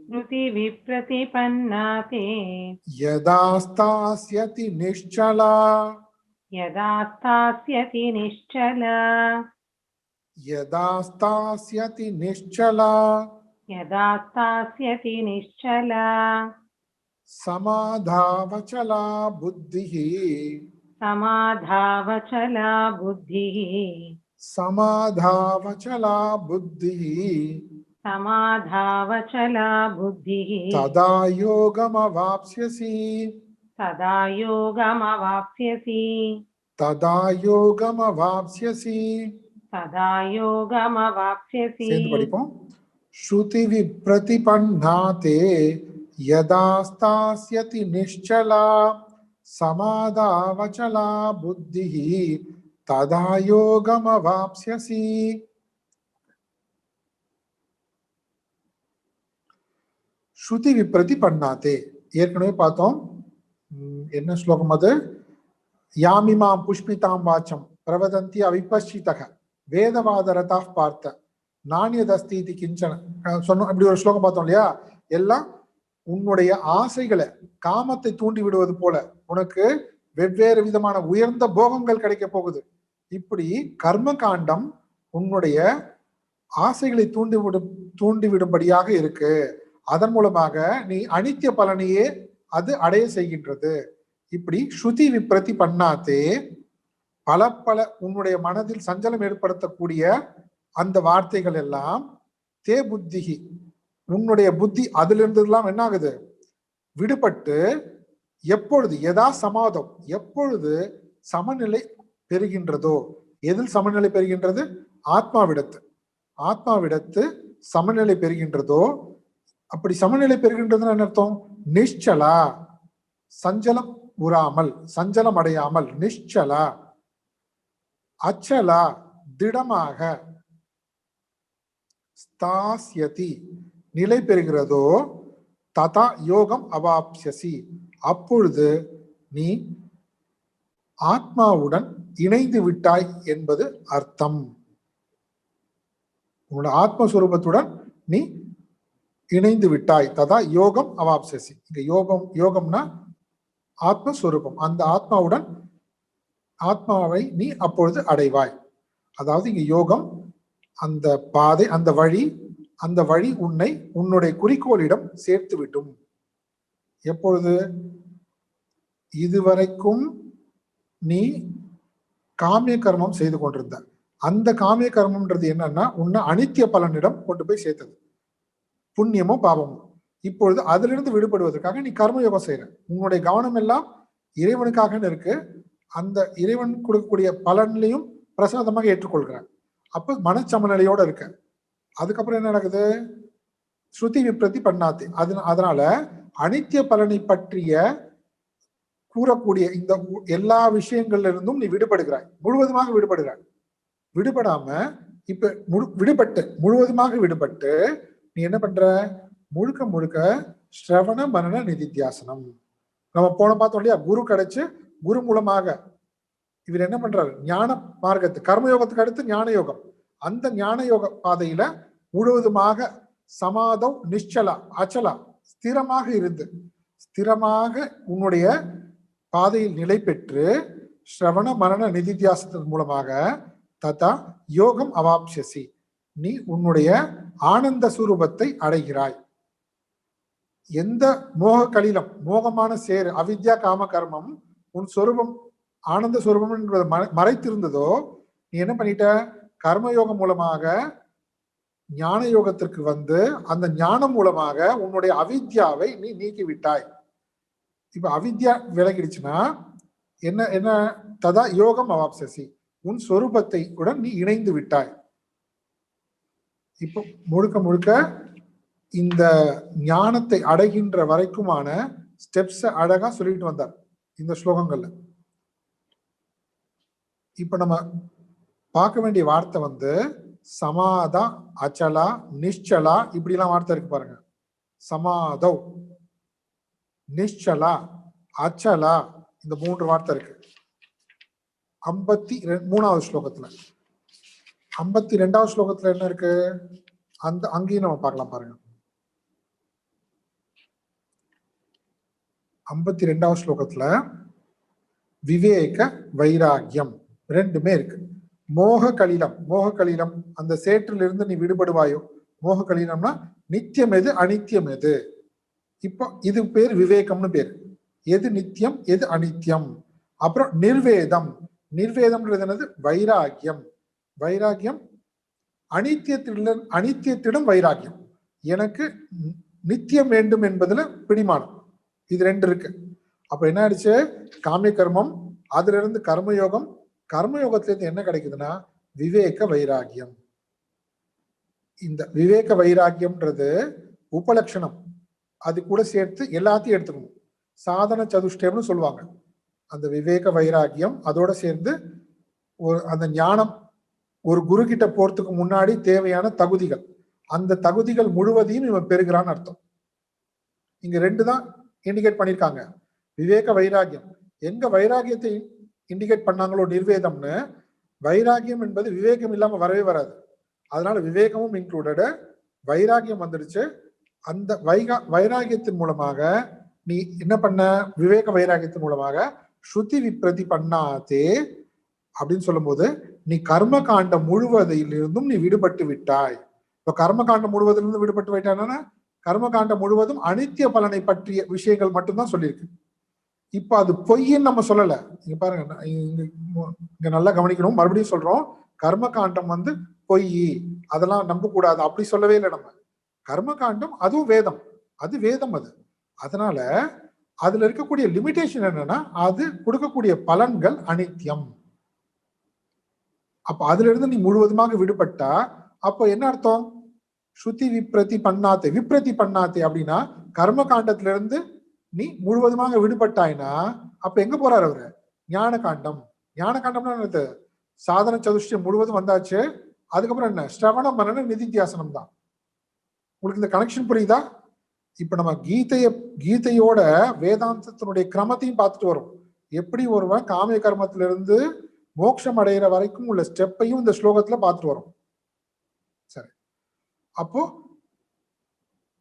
ஸ்ருதி விப்ரதிபன்னா தே, யதா ஸ்தாஸ்யதி நிஷ்சலா, யதா ஸ்தாஸ்யதி நிஷ்சலா, யதா ஸ்தாஸ்யதி நிஷ்சலா, யதா ஸ்தாஸ்யதி நிஷ்சலா, சமாதாவச்சலா புத்திஹி, சமாதாவச்சலா புத்திஹி, समाधावचला बुद्धिः समाधावचला बुद्धिः तदा योगमवाप्स्यसि तदा योगमवाप्स्यसि तदा योगमवाप्स्यसि तदा योगमवाप्स्यसि சேர்ந்து படிப்போம். ஸ்ருதி விப்ரதிபன்னாதே யதா ஸ்தாஸ்யதி நிஷ்சலா சமாதாவச்சலா புத்திஹி ததா யோகமவாப்ஸ்யசி. ஸ்ருதி விப்ரதிபன்னாதே ஏற்கனவே பார்த்தோம். என்ன ஸ்லோகம் அது? யாமிமாம் புஷ்பிதாம் வாச்சம் பிரவதந்தி அவிபஷ்சிதக வேதவாதரதா பார்த்த நானியதஸ்தி கிஞ்சன சொன்னோம். இப்படி ஒரு ஸ்லோகம் பார்த்தோம் இல்லையா? எல்லாம் உன்னுடைய ஆசைகளை, காமத்தை தூண்டி விடுவது போல உனக்கு வெவ்வேறு விதமான உயர்ந்த போகங்கள் கிடைக்க போகுது. இப்படி கர்ம காண்டம் உன்னுடைய ஆசைகளை தூண்டிவிடும்படியாக இருக்கு. அதன் மூலமாக நீ அனித்திய பலனையே அது அடைய செய்கின்றது. இப்படி ஸ்ருதி விப்ரதி பண்ணாதே பல பல உன்னுடைய மனதில் சஞ்சலம் ஏற்படுத்தக்கூடிய அந்த வார்த்தைகள் எல்லாம் தே புத்திகி உன்னுடைய புத்தி அதிலிருந்து எல்லாம் என்ன ஆகுது? விடுபட்டு எப்பொழுது எதா சமாதம் எப்பொழுது சமநிலை பெறுகின்றதோ, எதில் சமநிலை பெறுகின்றது? ஆத்மாவிடத்து. ஆத்மாவிடத்து சமநிலை பெறுகின்றதோ, அப்படி சமநிலை பெறுகின்றதுன்னு என்ன அர்த்தம்? நிஷ்சலா, சஞ்சலம் உறாமல், சஞ்சலம் அடையாமல், நிஷ்சலா, அச்சலா, திடமாக, ஸ்தாஸ்யதி நிலை பெறுகிறதோ, ததா யோகம் அவாப்ஸ்யசி அப்பொழுது நீ ஆத்மாவுடன் இணைந்து விட்டாய் என்பது அர்த்தம். உன்னோட ஆத்மஸ்வரூபத்துடன் நீ இணைந்து விட்டாய். ததா யோகம் அவாப்ஸ்யசி. இங்க யோகம், யோகம்னா ஆத்மஸ்வரூபம். அந்த ஆத்மாவுடன் ஆத்மாவை நீ அப்பொழுது அடைவாய். அதாவது இங்க யோகம் அந்த பாதை, அந்த வழி, அந்த வழி உன்னை உன்னுடைய குறிக்கோளிடம் சேர்த்து விட்டும். எப்பொழுது? இதுவரைக்கும் நீ காமிய கர்மம் செய்து கொண்டிருந்த அந்த காமிய கர்மம்ன்றது என்னன்னா உன்னை அனித்திய பலனிடம் கொண்டு போய் சேர்த்தது, புண்ணியமோ பாவமோ. இப்பொழுது அதிலிருந்து விடுபடுவதற்காக நீ கர்மயோகம் செய்யற. உன்னுடைய கவனம் எல்லாம் இறைவனுக்காக இருக்கு. அந்த இறைவன் கொடுக்கக்கூடிய பலன்லையும் பிரசாதமாக ஏற்றுக்கொள்கிறான். அப்ப மனச்சமநிலையோட இருக்க. அதுக்கப்புறம் என்ன நடக்குது? ஸ்ருதி விப்ரதி பண்ணாது. அதனால அனித்திய பலனை பற்றிய கூறக்கூடிய இந்த எல்லா விஷயங்கள்ல இருந்தும் நீ விடுபடுகிறாய், முழுவதுமாக விடுபடுகிறாய். விடுபடாம இப்ப விடுபட்டு முழுவதுமாக விடுபட்டு நீ என்ன பண்ற? முழுக்க முழுக்க ஸ்ரவண மனன நிதித்தியாசனம். நம்ம போன பார்த்தோம் இல்லையா? குரு கிடைச்சு குரு மூலமாக இவர் என்ன பண்றாரு? ஞான மார்க்கத்து, கர்மயோகத்துக்கு அடுத்து ஞான யோகம். அந்த ஞான யோக பாதையில முழுவதுமாக சமாதம், நிச்சலா, அச்சலா, ஸ்திரமாக இருந்து, ஸ்திரமாக உன்னுடைய பாதையில் நிலை பெற்று ஸ்ரவண மரண நிதித்தியாசத்தின் மூலமாக ததா யோகம் அவாப்ஸ்யசி நீ உன்னுடைய ஆனந்த சுரூபத்தை அடைகிறாய். எந்த மோக கலிலம், மோகமான சேரு, அவித்யா காம கர்மம் உன் சொரூபம் ஆனந்த சுரூபம் என்பது மறைத்திருந்ததோ, நீ என்ன பண்ணிட்ட? கர்மயோகம் மூலமாக ஞான யோகத்திற்கு வந்து அந்த ஞானம் மூலமாக உன்னுடைய அவித்யாவை நீ நீக்கி விட்டாய். இப்ப அவித்யா விலகிடுச்சுன்னா என்ன என்ன? ததா யோகம் அவாப்சசி உன் சொரூபத்தை உடன் நீ இணைந்து விட்டாய். இப்போ முழுக்க முழுக்க இந்த ஞானத்தை அடைகின்ற வரைக்குமான ஸ்டெப்ஸ் அழகா சொல்லிட்டு வந்தார் இந்த ஸ்லோகங்கள்ல. இப்ப நம்ம பார்க்க வேண்டிய வார்த்தை வந்து சமாதா, அச்சலா, நிஷ்சலா, இப்படி எல்லாம் வார்த்தை இருக்கு பாருங்க. சமாதௌ, நிஷ்சலா, அச்சலா, இந்த 3 வார்த்தை இருக்கு 53வது ஸ்லோகத்துல. 52வது ஸ்லோகத்துல என்ன இருக்கு? அந்த அங்கேயும் நம்ம பார்க்கலாம் பாருங்க. 52வது ஸ்லோகத்துல விவேக வைராகியம் ரெண்டுமே இருக்கு. மோக கலிலம், மோக கலிலம் அந்த சேற்றிலிருந்து நீ விடுபடுவாயோ. மோக கலிலம்னா நித்தியம் எது, அனித்தியம் எது. இப்போ இது பேர் விவேகம்னு பேர். எது நித்தியம், எது அனித்தியம். அப்புறம் நிர்வேதம், நிர்வேதம்ன்றது என்னது? வைராகியம். வைராகியம் அனித்தியத்திடம் வைராகியம். எனக்கு நித்தியம் வேண்டும் என்பதுல பிடிமானம். இது ரெண்டு இருக்கு. அப்ப என்ன ஆயிடுச்சு? காமிய கர்மம், அதுல இருந்து கர்மயோகம், கர்மயோகத்துல இருந்து என்ன கிடைக்குதுன்னா விவேக வைராகியம். இந்த விவேக வைராகியம்ன்றது உபலட்சணம், அது கூட சேர்த்து எல்லாத்தையும் எடுத்துக்கணும். சாதன சதுஷ்டயம்னு சொல்லுவாங்க. அந்த விவேக வைராகியம் அதோட சேர்ந்து அந்த ஞானம், ஒரு குரு கிட்ட போறதுக்கு முன்னாடி தேவையான தகுதிகள், அந்த தகுதிகள் முழுவதையும் இவன் பெறுகிறான்னு அர்த்தம். இங்க ரெண்டு தான் இண்டிகேட் பண்ணிருக்காங்க. விவேக வைராகியம், எங்க வைராகியத்தை இண்டிகேட் பண்ணாங்களோ நிர்வேதம்னு, வைராகியம் என்பது விவேகம் இல்லாம வரவே வராது. அதனால விவேகமும் இன்க்ளூடட், வைராகியம் வந்துடுச்சு. அந்த வைராகியத்தின் மூலமாக நீ என்ன பண்ண? விவேக வைராகியத்தின் மூலமாக ஸ்ருதி விப்ரதி பண்ணாதே அப்படின்னு சொல்லும் போது நீ கர்ம காண்டம் முழுவதிலிருந்தும் நீ விடுபட்டு விட்டாய். இப்ப கர்ம காண்டம் முழுவதிலிருந்து விடுபட்டு விட்டானா, கர்ம காண்டம் முழுவதும் அனித்திய பலனை பற்றிய விஷயங்கள் மட்டும்தான் சொல்லியிருக்கு. இப்ப அது பொய்ன்னு நம்ம சொல்லல. இங்க பாருங்க, இங்க நல்லா கவனிக்கணும். மறுபடியும் சொல்றோம், கர்ம காண்டம் வந்து பொய், அதெல்லாம் நம்ப கூடாது அப்படி சொல்லவே இல்லை நம்ம. கர்ம காண்டம் அதுவும் வேதம், அது வேதம் அது. அதனால அதுல இருக்கக்கூடிய லிமிடேஷன் என்னன்னா, அது கொடுக்கக்கூடிய பலன்கள் அனித்தியம். அப்ப அதுல இருந்து நீ முழுவதுமாக விடுபட்டா அப்ப என்ன அர்த்தம்? ஸ்ருதி விப்ரதி பண்ணாத்தே. விப்ரதி பண்ணாத்தே அப்படின்னா கர்ம காண்டத்துல இருந்து நீ முழுவதுமாக விடுபட்டாய்னா அப்ப எங்க போறாரு அவரு? ஞான காண்டம். ஞான காண்டம்னா என்னது? சாதன சதுஷ்டயம் முழுவதும் வந்தாச்சு. அதுக்கப்புறம் என்ன? ஸ்ரவண மனன நிதித்தியாசனம் தான். உங்களுக்கு இந்த கனெக்ஷன் புரியுதா? இப்ப நம்ம கீதையோட வேதாந்தத்தினுடைய கிரமத்தையும் பார்த்துட்டு வரும். எப்படி ஒருவன் காமிய கர்மத்திலிருந்து மோட்சம் அடைகிற வரைக்கும் உள்ள ஸ்டெப்பையும் இந்த ஸ்லோகத்துல பார்த்துட்டு வரும். சரி, அப்போ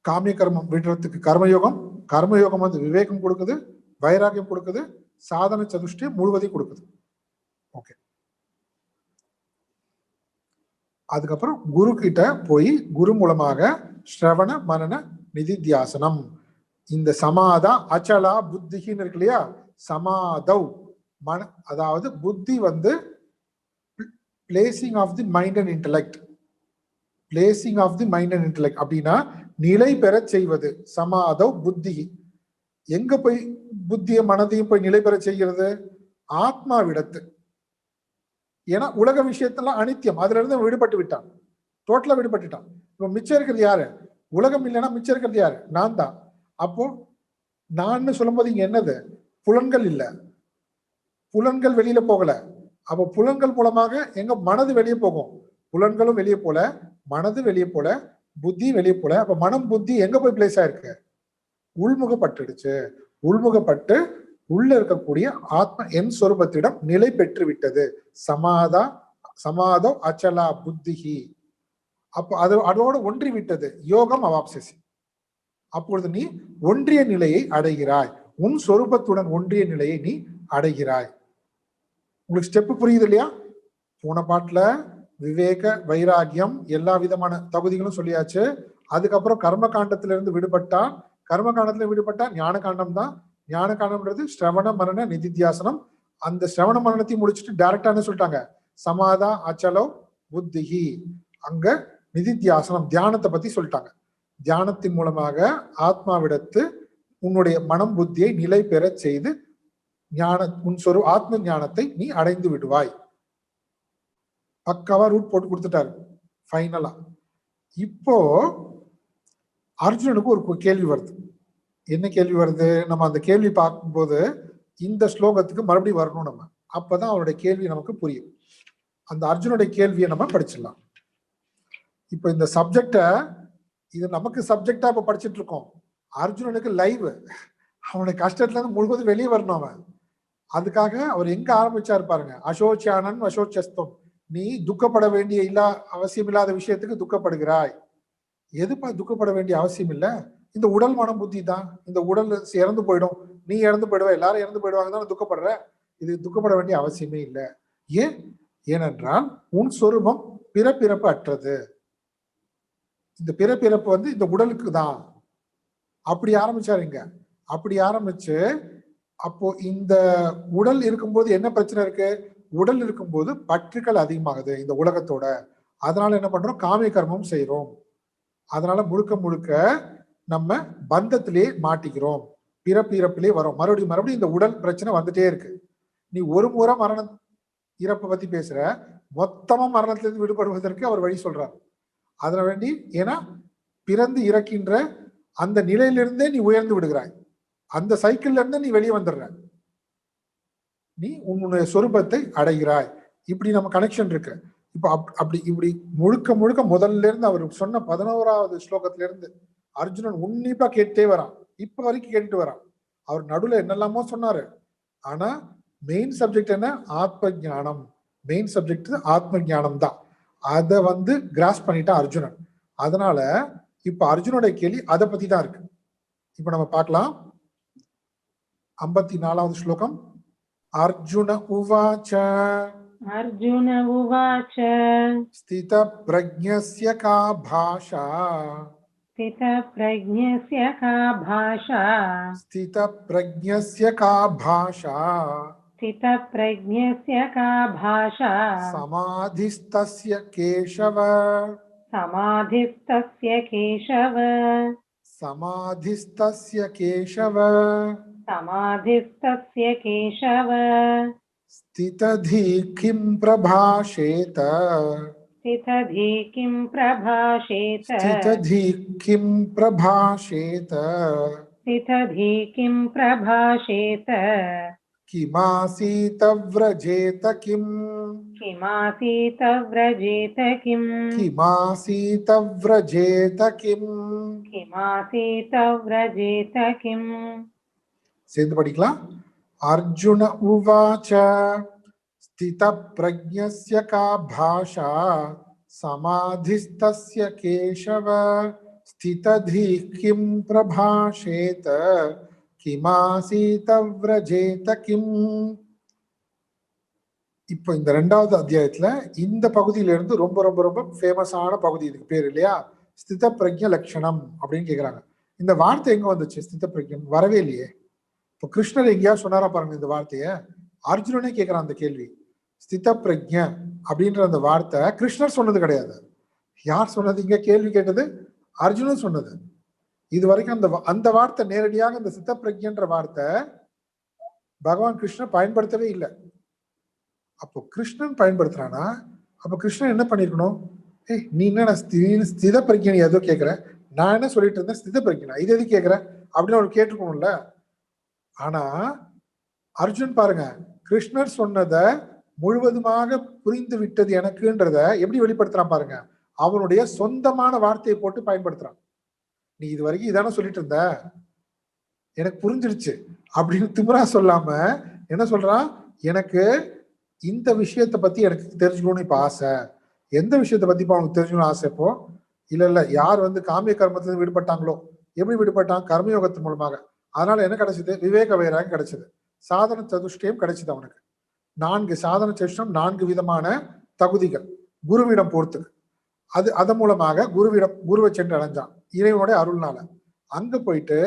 காமிய கர்மம் விடுறதுக்கு கர்மயோகம், கர்மயோகம் வந்து விவேகம் கொடுக்குது, வைராகியம் கொடுக்குது, சாதன சதுஷ்டயம் முழுவதையும் கொடுக்குது. ஓகே, அதுக்கப்புறம் குரு கிட்ட போய் குரு மூலமாக ஸ்ரவண மனன நிதித்தியாசனம், இந்த சமாதா அச்சலா புத்தின்னு இருக்கு இல்லையா, சமாதவ் மன, அதாவது புத்தி வந்து placing of the mind and intellect, placing of the mind and intellect அப்படின்னா நிலை பெற செய்வது. சமாதவ் புத்தி, எங்க போய் புத்திய மனதையும் போய் நிலை பெற செய்கிறது? ஆத்மாவிடத்து. ஏன்னா உலக விஷயத்தெல்லாம் அனித்தியம், அதுல இருந்து விடுபட்டு விட்டான், டோட்டலா விடுபட்டுட்டான். இப்ப மிச்சம் இருக்கிறது யாரு? உலகம் இல்லைன்னா மிச்சம் இருக்கிறது யாரு? நான் தான். அப்போ நான் சொல்லும் போது இங்க என்னது? புலன்கள் இல்ல, புலன்கள் வெளியில போகல. அப்போ புலன்கள் மூலமாக எங்க மனது வெளியே போகும்? புலன்களும் வெளியே போல, மனது வெளியே போல, புத்தி வெளியே போல. அப்ப மனம் புத்தி எங்க போய் பிளேஸ் ஆயிருக்கு? உள்முகப்பட்டுடுச்சு. உள்முகப்பட்டு உள்ள இருக்கக்கூடிய ஆத்ம என் சொரூபத்திடம் நிலை பெற்று விட்டது. சமாதோ அச்சலா புத்திஹி. அப்போ அதோட ஒன்றி விட்டது. யோகம் அவாப்சசி. அப்பொழுது நீ ஒன்றிய நிலையை அடைகிறாய், உன் சொரூபத்துடன் ஒன்றிய நிலையை நீ அடைகிறாய். உங்களுக்கு ஸ்டெப் புரியுது இல்லையா? போன பாட்டுல விவேக வைராகியம் எல்லா விதமான தகுதிகளும் சொல்லியாச்சு. அதுக்கப்புறம் கர்ம காண்டத்திலிருந்து விடுபட்டான், கர்ம காண்டத்துல விடுபட்டான் ஞான காண்டம் தான். ஞான காண்டம்ன்றது ஸ்ரவண மரண நிதித்தியாசனம். அந்த ஸ்ரவண மரணத்தையும் முடிச்சுட்டு டைரக்டா என்ன சொல்லிட்டாங்க? சமாதா அச்சலோ புத்திஹி. அங்க நிதித்தியாசனம் தியானத்தை பத்தி சொல்லிட்டாங்க. தியானத்தின் மூலமாக ஆத்மாவிடத்து உன்னுடைய மனம் புத்தியை நிலை பெற செய்து ஞான உன் சொரு ஆத்ம ஞானத்தை நீ அடைந்து விடுவாய். பக்காவா ரூட் போட்டு கொடுத்துட்டாரு ஃபைனலா. இப்போ அர்ஜுனனுக்கு ஒரு கேள்வி வருது. என்ன கேள்வி வருது? நம்ம அந்த கேள்வி பார்க்கும்போது இந்த ஸ்லோகத்துக்கு மறுபடியும் வரணும் நம்ம, அப்பதான் அவருடைய கேள்வி நமக்கு புரியும். அந்த அர்ஜுனுடைய கேள்வியை நம்ம படிச்சிடலாம். இப்போ இந்த சப்ஜெக்ட, இது நமக்கு சப்ஜெக்டா இப்ப படிச்சுட்டு இருக்கோம். அர்ஜுனனுக்கு லைவ், அவனுடைய கஷ்டத்துல இருந்து முழுவதும் வெளியே வரணும் அவன். அதுக்காக அவர் எங்க ஆரம்பிச்சாரு பாருங்க. அசோச்சியானன் அசோச்சஸ்தம், நீ துக்கப்பட வேண்டிய அவசியம் இல்லாத விஷயத்துக்கு துக்கப்படுகிறாய். எதுப்பா துக்கப்பட வேண்டிய அவசியம் இல்லை? இந்த உடல் மனம் புத்தி தான். இந்த உடல் இறந்து போயிடும், நீ இறந்து போயிடுவ, எல்லாரும் இறந்து போயிடுவாங்க தானே துக்கப்படுற. இது துக்கப்பட வேண்டிய அவசியமே இல்லை. ஏன்? ஏனென்றால் உன் சொரூபம் பிறப்பிறப்பு அற்றது. இந்த பிறப்பிறப்பு வந்து இந்த உடலுக்கு தான். அப்படி ஆரம்பிச்சாருங்க. அப்படி ஆரம்பிச்சு அப்போ இந்த உடல் இருக்கும்போது என்ன பிரச்சனை இருக்கு? உடல் இருக்கும்போது பற்றுக்கள் அதிகமாகுது இந்த உலகத்தோட. அதனால என்ன பண்றோம்? காமிய கர்மம் செய்யறோம். அதனால முழுக்க முழுக்க நம்ம பந்தத்திலே மாட்டிக்கிறோம். பிறப்பிலே வரோம். மறுபடியும் மறுபடியும் இந்த உடல் பிரச்சனை வந்துட்டே இருக்கு. நீ ஒரு முறை மரணம் இறப்பை பத்தி பேசுற, மொத்தமா மரணத்திலிருந்து விடுபடுவதற்கு அவர் வழி சொல்றார். அதனால வேண்டி, ஏன்னா பிறந்து இறக்கின்ற அந்த நிலையிலிருந்தே நீ உயர்ந்து விடுகிறாய். அந்த சைக்கிள்ல இருந்து நீ வெளியே வந்துடுற, நீ உன்னுடைய சொரூபத்தை அடைகிறாய். இப்படி நம்ம கனெக்ஷன் இருக்கு. இப்ப அப்படி இப்படி முழுக்க முழுக்க முதல்ல இருந்து அவர் சொன்ன 11வது ஸ்லோகத்துல இருந்து அர்ஜுனன் உன்னிப்பா கேட்டே வரான். இப்ப வரைக்கும் கேட்டுட்டு வரான். அவர் நடுவுல என்னெல்லாமோ சொன்னாரு. ஆனா மெயின் சப்ஜெக்ட் என்ன? ஆத்ம ஞானம். மெயின் சப்ஜெக்ட் ஆத்ம ஞானம் தான். அதை கிராஸ் பண்ணிட்டான் அர்ஜுனன். அதனால இப்ப அர்ஜுனோட கேள்வி அதை பத்தி தான் இருக்கு. இப்ப நம்ம பார்க்கலாம். 54வது ஸ்லோகம். அர்ஜுன உவாச்ச अर्जुन उवाच ஸ்தித பிரஜ்ஞஸ்ய கா பாஷா स्थितप्रज्ञस्य का भाषा ஸ்தித பிரஜ்ஞஸ்ய கா பாஷா स्थितप्रज्ञस्य का भाषा சமாதிஸ்தஸ்ய கேசவ समाधिस्तस्य केशव சமாதிஸ்தஸ்ய கேசவ समाधिस्तस्य केशव ஸ்திததி கிம் பிரபாஷேத स्थितधि किं प्रभाषेत ஸ்திததி கிம் பிரபாஷேத स्थितधि किं प्रभाषेत கிமாசீத व्रजेत கிம் किमासीत व्रजेत किं கிமாசீத व्रजेत கிம். किमासीत व्रजेत किं சேர்ந்து படிக்கலாம். அர்ஜுன உவாச்ச ஸ்தித பிரஜ்ஞஸ்ய கா பாஷா சமாதிஸ்தஸ்ய கேசவ ஸ்திததி கிம் பிரபாஷேத கிமாசீத व्रजेत கிம். இப்போ இந்த 2வது அத்தியாயத்துல இந்த பகுதியிலிருந்து ரொம்ப ரொம்ப ரொம்ப ஃபேமஸான பகுதி, இதுக்கு பேர் இல்லையா, ஸ்தித பிரஜ்ஞ லட்சணம் அப்படின்னு கேக்குறாங்க. இந்த வார்த்தை எங்க வந்துச்சு? ஸ்தித பிரஜ்ஞம் வரவே இல்லையே. இப்போ கிருஷ்ணர் எங்கேயா சொன்னாரா பாருங்க இந்த வார்த்தைய. அர்ஜுனனே கேட்கிறான் அந்த கேள்வி. ஸ்தித பிரஜ்ஞ அப்படின்ற அந்த வார்த்தை கிருஷ்ணர் சொன்னது கிடையாது. யார் சொன்னது? இங்க கேள்வி கேட்டது அர்ஜுனன் சொன்னது. இது வரைக்கும் அந்த வார்த்தை நேரடியாக இந்த ஸ்தித பிரஜ்ஞன்ற வார்த்தை பகவான் கிருஷ்ணன் பயன்படுத்தவே இல்லை. அப்போ கிருஷ்ணன் பயன்படுத்துறானா, அப்ப கிருஷ்ணன் என்ன பண்ணிருக்கணும்? நீ என்ன ஸ்தித பிரஜ்ஞனை ஏதோ கேட்கிற, நான் என்ன சொல்லிட்டு இருந்தேன் ஸ்தித பிரஜ்ஞனா, இது எது கேட்கிற அப்படின்னு அவர் கேட்டுக்கணும்ல. ஆனா அர்ஜுன் பாருங்க, கிருஷ்ணர் சொன்னதை முழுவதுமாக புரிந்து விட்டது எனக்குன்றத எப்படி வெளிப்படுத்துறான் பாருங்க. அவனுடைய சொந்தமான வார்த்தையை போட்டு பயன்படுத்துறான். நீ இது வரைக்கும் இதான சொல்லிட்டு இருந்த, எனக்கு புரிஞ்சிருச்சு அப்படின்னு திமிரா சொல்லாம என்ன சொல்றான்? எனக்கு இந்த விஷயத்தை பத்தி எனக்கு தெரிஞ்சுக்கணும்னு இப்ப ஆசை. எந்த விஷயத்தை பத்தி இப்ப அவனுக்கு தெரிஞ்சுக்கணும் ஆசை? இப்போ இல்ல யார் காமிய கர்மத்திலிருந்து விடுபட்டாங்களோ, எப்படி விடுபட்டான்? கர்மயோகத்தின் மூலமாக. அதனால என்ன கிடைச்சது? விவேக வைராகம் கிடைச்சது. சாதன சதுஷ்டயம் கிடைச்சது அவனுக்கு. 4 சாதன சதுஷ்டம், 4 விதமான தகுதிகள் குருவிடம் போறதுக்கு. அதன் மூலமாக குருவை சென்று அடைஞ்சான் இறைவனுடைய அருள்னால. அங்க போயிட்டு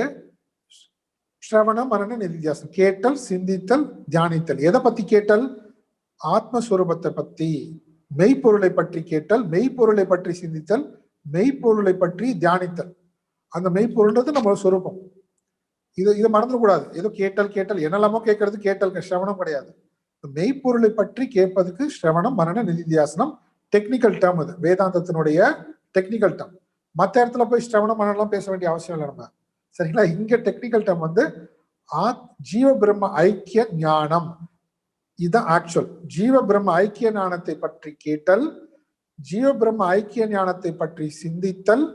ஸ்ரவண மரண நிதித்தியாசனம், கேட்டல், சிந்தித்தல், தியானித்தல். எதை பத்தி கேட்டல்? ஆத்மஸ்வரூபத்தை பத்தி, மெய்ப்பொருளை பற்றி கேட்டல், மெய்ப்பொருளை பற்றி சிந்தித்தல், மெய்ப்பொருளை பற்றி தியானித்தல். அந்த மெய்ப்பொருள்ன்றது நம்ம சொரூபம். இதை மறந்துடக்கூடாது. ஏதோ கேட்டல் என்னெல்லாமோ கேட்கறது கேட்டல், ஸ்ரவணம் கிடையாது. மெய்ப்பொருளை பற்றி கேட்பதுக்கு ஸ்ரவணம் மரண நிதித்தியாசனம் டெக்னிக்கல் டேர்ம். அது வேதாந்தத்தினுடைய டெக்னிக்கல் டேர்ம். மற்ற இடத்துல போய் ஸ்ரவணம் மரணம்லாம் பேச வேண்டிய அவசியம் இல்லை நம்ம. சரிங்களா? இங்க டெக்னிக்கல் டேர்ம் ஜீவ பிரம்ம ஐக்கிய ஞானம். இதுதான் ஆக்சுவல். ஜீவ பிரம்ம ஐக்கிய ஞானத்தை பற்றி கேட்டல், ஜீவ பிரம்ம ஐக்கிய ஞானத்தை பற்றி சிந்தித்தல்,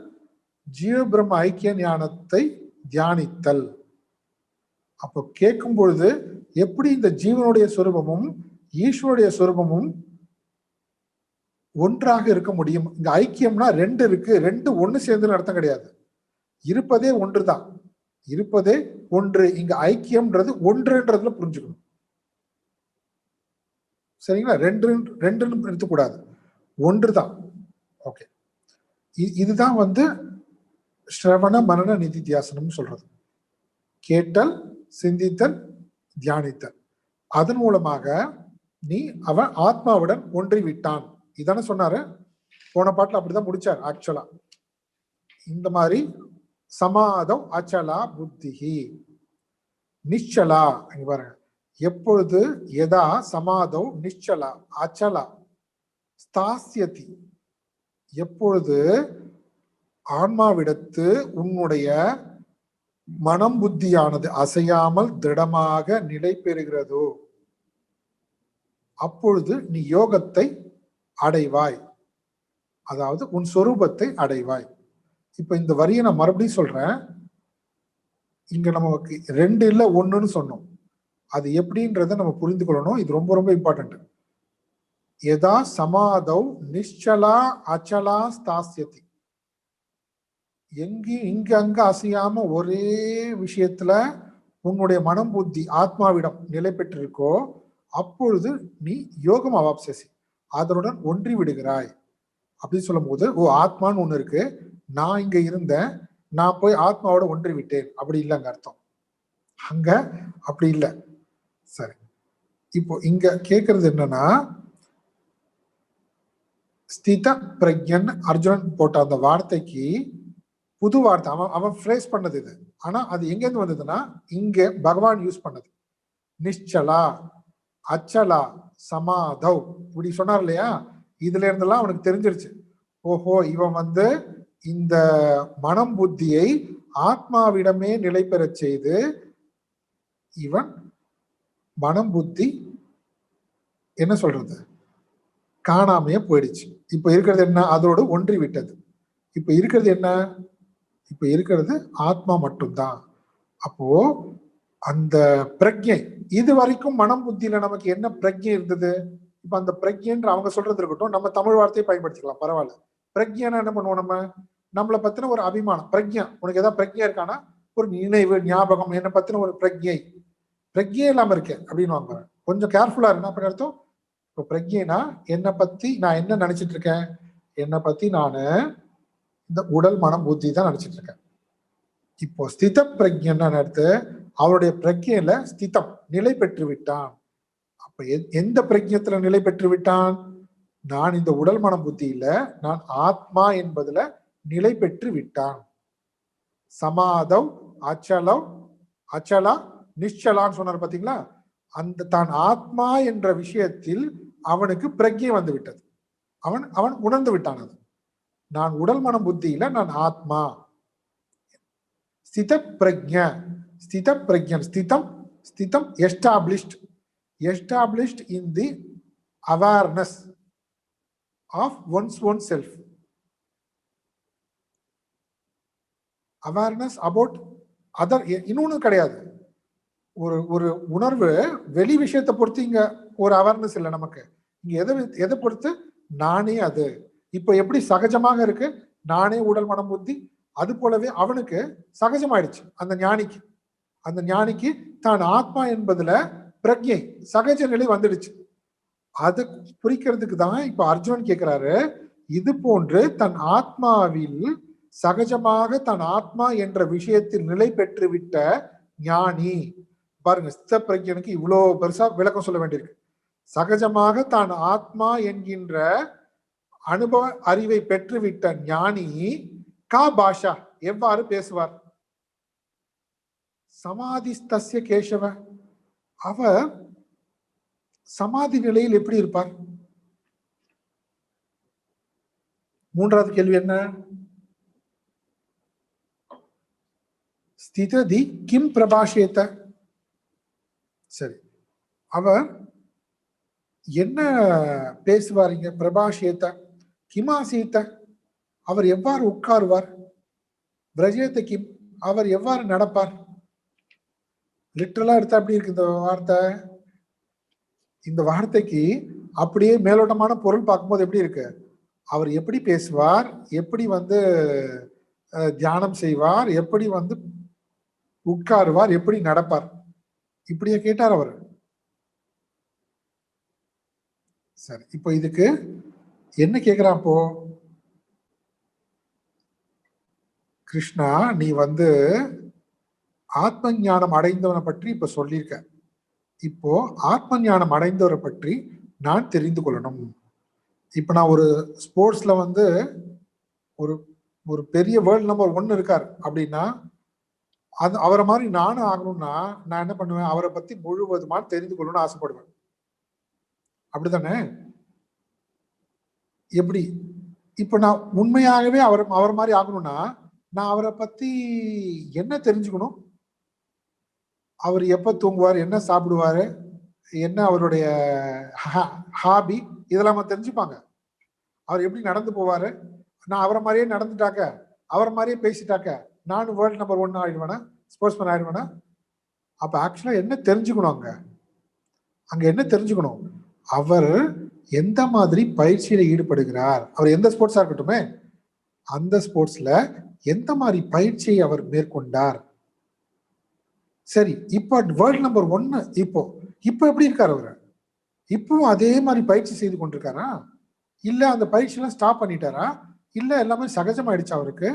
ஜீவ பிரம்ம ஐக்கிய ஞானத்தை தியானித்தல். அப்போ கேட்கும் பொழுது எப்படி இந்த ஜீவனுடைய சொரூபமும் ஈஸ்வருடைய சொரூபமும் ஒன்றாக இருக்க முடியும்? இங்க ஐக்கியம்னா 2 இருக்கு, 2 ஒண்ணு சேர்ந்துன்னு அர்த்தம் கிடையாது. இருப்பதே ஒன்றுதான், இருப்பதே ஒன்று. இங்க ஐக்கியம்ன்றது ஒன்றுன்றதுல புரிஞ்சுக்கணும். சரிங்களா? 2 எடுத்துக்கூடாது, ஒன்றுதான். ஓகே, இதுதான் ஸ்ரவண மரண நிதித்தியாசனம் சொல்றது. கேட்டல், சிந்தித்தல், தியானித்தல். அதன் மூலமாக நீ அவன் ஆத்மாவுடன் ஒன்றி விட்டான். இதானே சொன்னாரு. போன பாட்டுல அப்படிதான் முடிச்சார் ஆக்சுவலா. இந்த மாதிரி சமாதம் அச்சலா புத்திஹி நிச்சலா. இங்க பாருங்க, எப்பொழுது எதா சமாதம் நிச்சலா அச்சலா ஸ்தாஸ்யதி, எப்பொழுது ஆன்மாவிடத்து உன்னுடைய மனம் புத்தியானது அசையாமல் திடமாக நிலை பெறுகிறதோ அப்பொழுது நீ யோகத்தை அடைவாய், அதாவது உன் சொரூபத்தை அடைவாய். இப்ப இந்த வரியை நான் மறுபடியும் சொல்றேன். இங்க நமக்கு 2 இல்ல 1ன்னு சொன்னோம். அது எப்படின்றத நம்ம புரிந்து கொள்ளணும். இது ரொம்ப ரொம்ப இம்பார்ட்டன்ட். எதா சமாதவ் நிச்சலா அச்சலா ஸ்தாஸ்யதி, இங்க அங்க அசையாம ஒரே விஷயத்துல உன்னுடைய மனம் புத்தி ஆத்மாவிடம் நிலை பெற்றிருக்கோ அப்பொழுது நீ யோகம் அவாப்சசி, அதனுடன் ஒன்றி விடுகிறாய். அப்படின்னு சொல்லும் போது, ஓ ஆத்மான்னு ஒண்ணு இருக்கு, நான் இங்க இருந்தேன், நான் போய் ஆத்மாவோட ஒன்றி விட்டேன், அப்படி இல்லைங்க அர்த்தம். அங்க அப்படி இல்லை. சரி, இப்போ இங்க கேட்கறது என்னன்னா, ஸ்தித பிரக்ஞன் அர்ஜுனன் போட்ட அந்த வார்த்தைக்கு புது வார்த்தை, அவன் ஃப்ரேஸ் பண்ணது இது. ஆனா அது எங்கேருந்து வந்ததுன்னா, இங்க பகவான் யூஸ் பண்ணது. நிச்சலா அச்சலா சமாதவ் இப்படி சொன்னார் இல்லையா, இதுல இருந்தெல்லாம் அவனுக்கு தெரிஞ்சிருச்சு, ஓஹோ இவன் இந்த மனம் புத்தியை ஆத்மாவிடமே நிலை பெறச் செய்து இவன் மனம் புத்தி என்ன சொல்றது காணாமையே போயிடுச்சு. இப்ப இருக்கிறது என்ன, அதோடு ஒன்றி விட்டது. இப்ப இருக்கிறது என்ன, இப்ப இருக்கிறது ஆத்மா மட்டும்தான். அப்போ அந்த பிரக்ஞை, இது வரைக்கும் மனம் புத்தியில நமக்கு என்ன பிரக்ஞை இருந்தது, இப்ப அந்த பிரக்ஞைன்ற அவங்க சொல்றது இருக்கட்டும், நம்ம தமிழ் வார்த்தையை பயன்படுத்திக்கலாம், பரவாயில்ல. பிரக்ஞைனா என்ன பண்ணுவோம், நம்மளை பத்தின ஒரு அபிமானம். பிரக்ஞை, உனக்கு ஏதாவது பிரக்ஞை இருக்கானா, ஒரு நினைவு ஞாபகம், என்னை பத்தின ஒரு பிரக்ஞை. பிரக்ஞை இல்லாம இருக்கேன் அப்படின்னு வாங்க, கொஞ்சம் கேர்ஃபுல்லா இருக்கு. அப்படி அர்த்தம், இப்போ பிரக்ஞைனா என்னை பத்தி நான் என்ன நினைச்சிட்டு இருக்கேன், என்னை பத்தி நான் இந்த உடல் மனம் புத்தி தான் நினைச்சிட்டு இருக்கேன். இப்போ ஸ்தித பிரக்ஞன்னு எடுத்து அவருடைய பிரக்ஞையில ஸ்திதம் நிலை பெற்று விட்டான். அப்ப எந்த பிரக்ஞத்துல நிலை பெற்று விட்டான், நான் இந்த உடல் மனம் புத்தியில நான் ஆத்மா என்பதுல நிலை பெற்று விட்டான். சமாதவ் அச்சலவ் அச்சலா நிச்சலான்னு சொன்னார் பாத்தீங்களா, அந்த தான் ஆத்மா என்ற விஷயத்தில் அவனுக்கு பிரக்ஞை வந்து விட்டது. அவன் உணர்ந்து விட்டான், அது நான் உடல் மனம் புத்தியில நான் ஆத்மா. ஸ்தித பிரக்ஞ, ஸ்தித பிரக்ஞன், ஸ்திதம் ஸ்திதம் established in the awareness of one's own self, awareness about other. இன்னொன்னு கிடையாது, ஒரு உணர்வு வெளி விஷயத்தை பொறுத்து இங்க ஒரு அவேர்னஸ் இல்லை நமக்கு. இங்க எதை பொறுத்து, நானே அது. இப்ப எப்படி சகஜமாக இருக்கு நானே உடல் மனம் புத்தி, அது போலவே அவனுக்கு சகஜமாயிடுச்சு. அந்த ஞானிக்கு தான் ஆத்மா என்பதுல பிரக்ஞை சகஜ நிலை வந்துடுச்சு. அது புரிக்கிறதுக்கு தான் இப்ப அர்ஜுனன் கேட்கிறாரு, இது போன்று தன் ஆத்மாவில் சகஜமாக தன் ஆத்மா என்ற விஷயத்தில் நிலை பெற்றுவிட்ட ஞானி. பாருங்க, ஸ்தித பிரக்ஞனுக்கு இவ்வளவு பெருசா விளக்கம் சொல்ல வேண்டியிருக்கு. சகஜமாக தான் ஆத்மா என்கின்ற அனுபவ அறிவை பெற்றுவிட்ட ஞானி கா பாஷா எவ்வாறு பேசுவார், சமாதிஸ்தஸ்ய கேசவ, அவர் சமாதி நிலையில் எப்படி இருப்பார். மூன்றாவது கேள்வி என்ன, ஸ்திததி கிம் பிரபாஷேத. சரி, அவர் என்ன பேசுவார், பிரபாஷேத கிமாசீத்த, அவர் எவ்வாறு உட்காருவார், பிரஜேத கிம், அவர் எவ்வாறு நடப்பார். லிட்டரலா எடுத்தா அப்படி இருக்கு இந்த வார்த்தை. இந்த வார்த்தைக்கு அப்படியே மேலோட்டமான பொருள் பார்க்கும்போது எப்படி இருக்கு, அவர் எப்படி பேசுவார், எப்படி தியானம் செய்வார், எப்படி உட்காருவார், எப்படி நடப்பார், இப்படியே கேட்டார் அவர். சரி, இப்போ இதுக்கு என்ன கேக்குறான், அப்போ கிருஷ்ணா நீ ஆத்ம ஞானம் அடைந்தவனை பற்றி இப்ப சொல்லியிருக்க, இப்போ ஆத்ம ஞானம் அடைந்தவரை பற்றி நான் தெரிந்து கொள்ளணும். இப்ப நான் ஒரு ஸ்போர்ட்ஸ்ல வந்து ஒரு ஒரு பெரிய வேர்ல்ட் நம்பர் 1 இருக்கார் அப்படின்னா அது அவரை மாதிரி நானும் ஆகணும்னா நான் என்ன பண்ணுவேன், அவரை பத்தி முழுவதுமா தெரிந்து கொள்ளணும்னு ஆசைப்படுவேன். அப்படித்தானே? எப்படி? இப்ப நான் உண்மையாகவே அவர் மாதிரி ஆகணும்னா நான் அவரை பத்தி என்ன தெரிஞ்சுக்கணும்? அவர் எப்ப தூங்குவார், என்ன சாப்பிடுவாரு, என்ன அவருடைய ஹாபி, இதெல்லாம் தெரிஞ்சுப்பாங்க. அவர் எப்படி நடந்து போவாரு, நான் அவரை மாதிரியே நடந்துட்டாக்க, அவரை மாதிரியே பேசிட்டாக்க நானும் வேர்ல்ட் நம்பர் 1 ஆயிடுவேனா, ஸ்போர்ட்ஸ்மேன் ஆயிடுவேனா? அப்ப ஆக்சுவலா என்ன தெரிஞ்சுக்கணும் அங்க? அங்க என்ன தெரிஞ்சுக்கணும்? அவர் எந்த மாதிரி பயிற்சியில ஈடுபடுகிறார், அவர் எந்த ஸ்போர்ட்ஸா இருக்கட்டுமே அந்த ஸ்போர்ட்ஸ்ல எந்த மாதிரி பயிற்சியை அவர் மேற்கொண்டார். சரி, இப்ப வேர்ல்ட் நம்பர் 1 இப்போ எப்படி இருக்காரு அவரு? இப்பவும் அதே மாதிரி பயிற்சி செய்து கொண்டிருக்காரா, இல்ல அந்த பயிற்சி எல்லாம் ஸ்டாப் பண்ணிட்டாரா, இல்ல எல்லாமே சகஜமாயிடுச்சு அவருக்கு?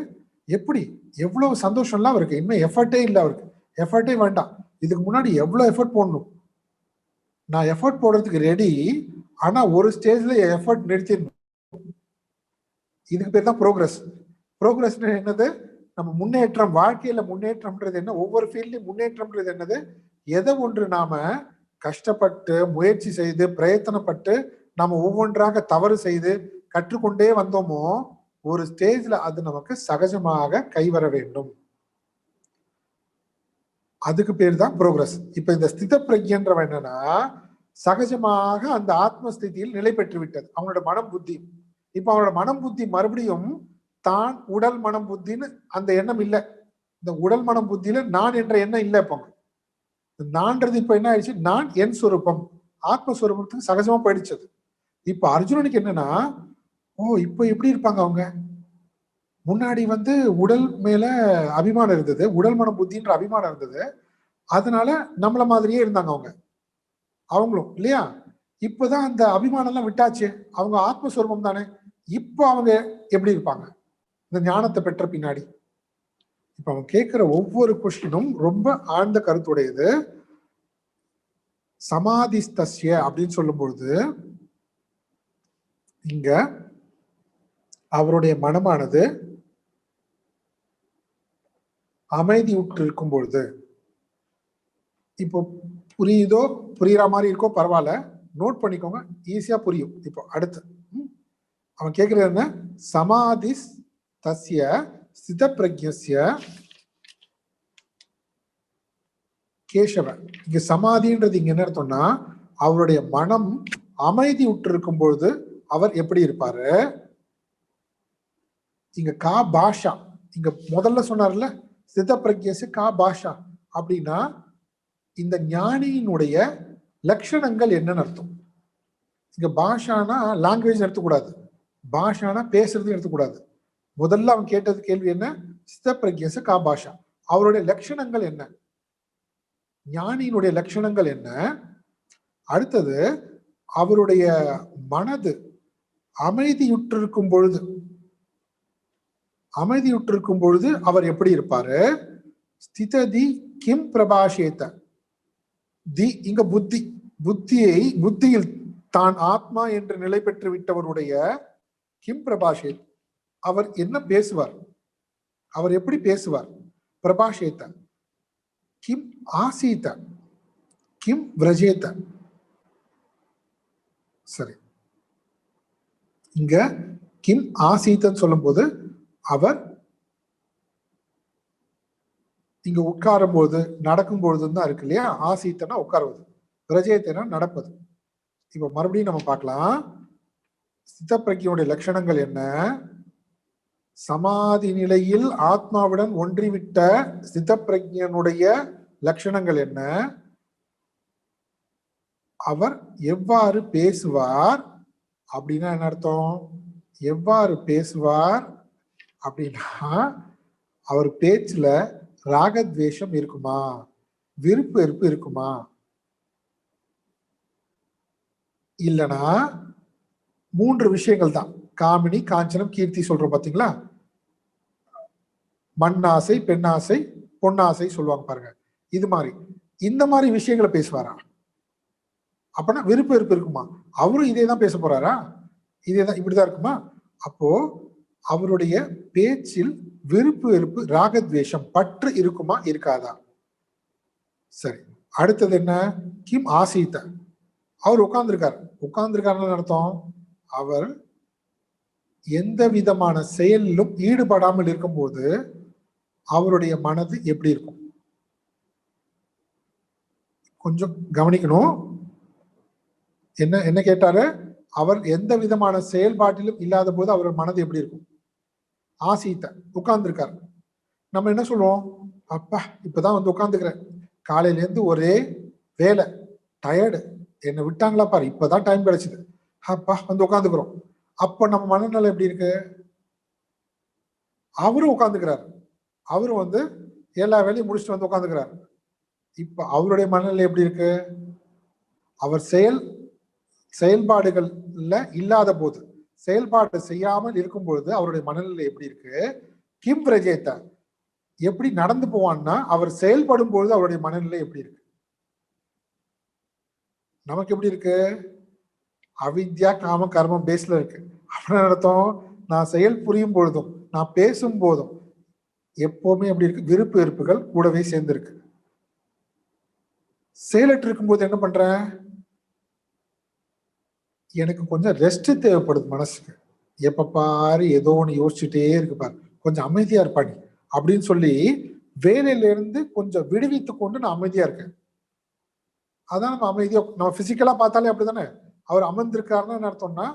எப்படி எவ்வளவு சந்தோஷம்லாம் அவருக்கு, இன்னும் எஃபர்ட்டே இல்லை அவருக்கு, எஃபர்ட்டே வேண்டாம். இதுக்கு முன்னாடி எவ்வளவு எஃபர்ட் போடணும், நான் எஃபர்ட் போடுறதுக்கு ரெடி, ஆனா ஒரு ஸ்டேஜ்ல எஃபர்ட் நிறுத்திடணும். இதுக்கு பேர் தான் ப்ரோக்ரஸ். ப்ரோக்ரஸ் என்னது? நம்ம முன்னேற்றம், வாழ்க்கையில முன்னேற்றம்ன்றது என்ன, ஒவ்வொரு ஃபீல்ட்லயும் முன்னேற்றம்ன்றது என்னது, எதை ஒன்று நாம கஷ்டப்பட்டு முயற்சி செய்து பிரயத்தனப்பட்டு நாம ஒவ்வொன்றாக தவறு செய்து கற்றுக்கொண்டே வந்தோமோ ஒரு ஸ்டேஜ்ல அது நமக்கு சகஜமாக கைவர வேண்டும். அதுக்கு பேர் தான் ப்ரோக்ரஸ். இப்ப இந்த ஸ்தித பிரக்ஞன்றவன் என்னன்னா சகஜமாக அந்த ஆத்மஸ்திதியில் நிலை பெற்று விட்டது அவனோட மனம் புத்தி. இப்ப அவனோட மனம் புத்தி மறுபடியும் தான் உடல் மனம் புத்தின்னு அந்த எண்ணம் இல்லை. இந்த உடல் மனம் புத்தியில நான் என்ற எண்ணம் இல்லை. இப்போ நான்றது இப்ப என்ன ஆயிடுச்சு, நான் என் சொரூபம் ஆத்மஸ்வரூபத்துக்கு சகஜமா போயிடுச்சது. இப்ப அர்ஜுனனுக்கு என்னன்னா, ஓ இப்ப எப்படி இருப்பாங்க அவங்க, முன்னாடி வந்து உடல் மேல அபிமானம் இருந்தது, உடல் மனம் புத்தின்ற அபிமானம் இருந்தது, அதனால நம்மள மாதிரியே இருந்தாங்க அவங்க, அவங்களும் இல்லையா. இப்பதான் அந்த அபிமானம் எல்லாம் விட்டாச்சு, அவங்க ஆத்மஸ்வரூபம் தானே. இப்ப அவங்க எப்படி இருப்பாங்க இந்த ஞானத்தை பெற்ற பின்னாடி? இப்ப அவன் கேட்கிற ஒவ்வொரு கொஸ்டினும் ரொம்ப ஆழ்ந்த கருத்துடையது. சமாதிஸ்தஸ்ய அப்படின்னு சொல்லும் பொழுது இங்க அவருடைய மனமானது அமைதி உற்று இருக்கும் பொழுது, இப்போ புரியுதோ புரியுற மாதிரி இருக்கோ பரவாயில்ல, நோட் பண்ணிக்கோங்க, ஈஸியா புரியும். இப்போ அடுத்து அவன் கேட்கிறது என்ன, சமாதி தஸ்ய ஸ்தித பிரக்ஞஸ்ய கேசவ. இங்க சமாதின்றது இங்க என்ன அர்த்தம்னா அவருடைய மனம் அமைதி உற்று இருக்கும் பொழுது அவர் எப்படி இருப்பாரு. இங்க கா பாஷா, இங்க முதல்ல சொன்னார்ல ஸ்தித பிரக்ஞஸ்ய கா பாஷா அப்படின்னா இந்த ஞானியினுடைய லட்சணங்கள் என்னன்னு அர்த்தம். இங்க பாஷானா லாங்குவேஜ் எடுத்துக்கூடாது, பாஷானா பேசுறது எடுத்துக்கூடாது. முதல்ல அவன் கேட்டது கேள்வி என்ன, ஸ்தித பிரக்ஞஸ்ய கா பாஷா, அவருடைய லட்சணங்கள் என்ன, ஞானியினுடைய லட்சணங்கள் என்ன. அடுத்தது அவருடைய மனது அமைதியுற்றிருக்கும் பொழுது, அமைதியுற்றிருக்கும் பொழுது அவர் எப்படி இருப்பாரு. ஸ்திததி கிம் பிரபாஷேத, தி இங்க புத்தி, புத்தியில் தான் ஆத்மா என்று நிலை பெற்று விட்டவருடைய கிம் பிரபாஷேத், அவர் என்ன பேசுவார், அவர் எப்படி பேசுவார். பிரபாஷேத கிம் ஆசீத கிம் விரஜேத. சரி, இங்க கிம் ஆசீதன்னு சொல்லும் போது அவர் இங்க உட்காரும் போது நடக்கும் பொழுதுன்னு தான் இருக்கு இல்லையா. ஆசீத்தனா உட்காருவது, விரஜேத்தனா நடப்பது. இப்ப மறுபடியும் நம்ம பார்க்கலாம், ஸ்தித பிரக்ஞனுடைய லட்சணங்கள் என்ன. சமாதி நிலையில் ஆத்மாவுடன் ஒன்றிவிட்ட ஸ்தித பிரக்ஞனுடைய லட்சணங்கள் என்ன, அவர் எவ்வாறு பேசுவார் அப்படின்னா என்ன அர்த்தம், எவ்வாறு பேசுவார் அப்படின்னா அவர் பேச்சுல ராகத்வேஷம் இருக்குமா, விருப்பு வெறுப்பு இருக்குமா, இல்லனா 3 விஷயங்கள் தான், காமினி காஞ்சனம் கீர்த்தி சொல்றோம் பாத்தீங்களா, மண்ணாசை பெண்ணாசை பொன்னாசை சொல்லுவாங்க பாருங்க, இது மாதிரி இந்த மாதிரி விஷயங்களை பேசுவாரா. அப்பனா விருப்பு வெறுப்பு இருக்குமா? அவரும் இதே தான் பேச போறாரா? இதேதான் இப்படிதான் இருக்குமா? அப்போ அவருடைய பேச்சில் விருப்பு வெறுப்பு ராகத்வேஷம் பற்று இருக்குமா இருக்காதா? சரி, அடுத்தது என்ன? கிம் ஆசீத, அவர் உட்கார்ந்துருக்காருன்னு அர்த்தம் அவர் எந்த விதமான செயலிலும் ஈடுபடாமல் இருக்கும்போது அவருடைய மனது எப்படி இருக்கும்? கொஞ்சம் கவனிக்கணும். என்ன என்ன கேட்டாரு? அவர் எந்த விதமான செயல்பாட்டிலும் இல்லாத போது அவரோட மனது எப்படி இருக்கும்? ஆசீத்த, உட்கார்ந்துருக்காரு. நம்ம என்ன சொல்லுவோம்? அப்பா இப்பதான் வந்து உட்காந்துக்கிறேன், காலையில இருந்து ஒரே வேலை, டயர்டு, என்னை விட்டாங்களா பாரு, இப்பதான் டைம் கிடைச்சது, அப்பா வந்து உட்காந்துக்கிறோம். அப்ப நம்ம மனநிலை எப்படி இருக்கு? அவரும் உட்காந்துக்கிறார், அவரும் வந்து எல்லா வேலையும் முடிச்சுட்டு வந்து உட்காந்துக்கிறார். இப்ப அவருடைய மனநிலை எப்படி இருக்கு? அவர் செயல்பாடுகள்ல இல்லாத போது, செயல்பாடு செய்யாமல் இருக்கும் பொழுது அவருடைய மனநிலை எப்படி இருக்கு? கிம் பிரஜேதா, எப்படி நடந்து போவான்னா அவர் செயல்படும் பொழுது அவருடைய மனநிலை எப்படி இருக்கு? நமக்கு எப்படி இருக்கு? அவித்யா காம கர்மம் பேஸ்ல இருக்கு. அப்படின்னு அர்த்தம், நான் செயல் புரியும் பொழுதும் நான் பேசும் போதும் எப்பவுமே எப்படி இருக்கு? விருப்பு வெறுப்புகள் கூடவே சேர்ந்து இருக்கு. செயலற்று இருக்கும்போது என்ன பண்றேன்? எனக்கு கொஞ்சம் ரெஸ்ட் தேவைப்படுது மனசுக்கு. எப்ப பாரு ஏதோ ஒன்று யோசிச்சுட்டே இருக்கு பாரு, கொஞ்சம் அமைதியா இருப்பாடி அப்படின்னு சொல்லி வேலையில இருந்து கொஞ்சம் விடுவித்து கொண்டு நான் அமைதியா இருக்கேன். அதான் நம்ம அமைதியா, நம்ம பிசிக்கலா பார்த்தாலே அப்படிதானே. அவர் அமர்ந்திருக்காருன்னு அர்த்தம்னா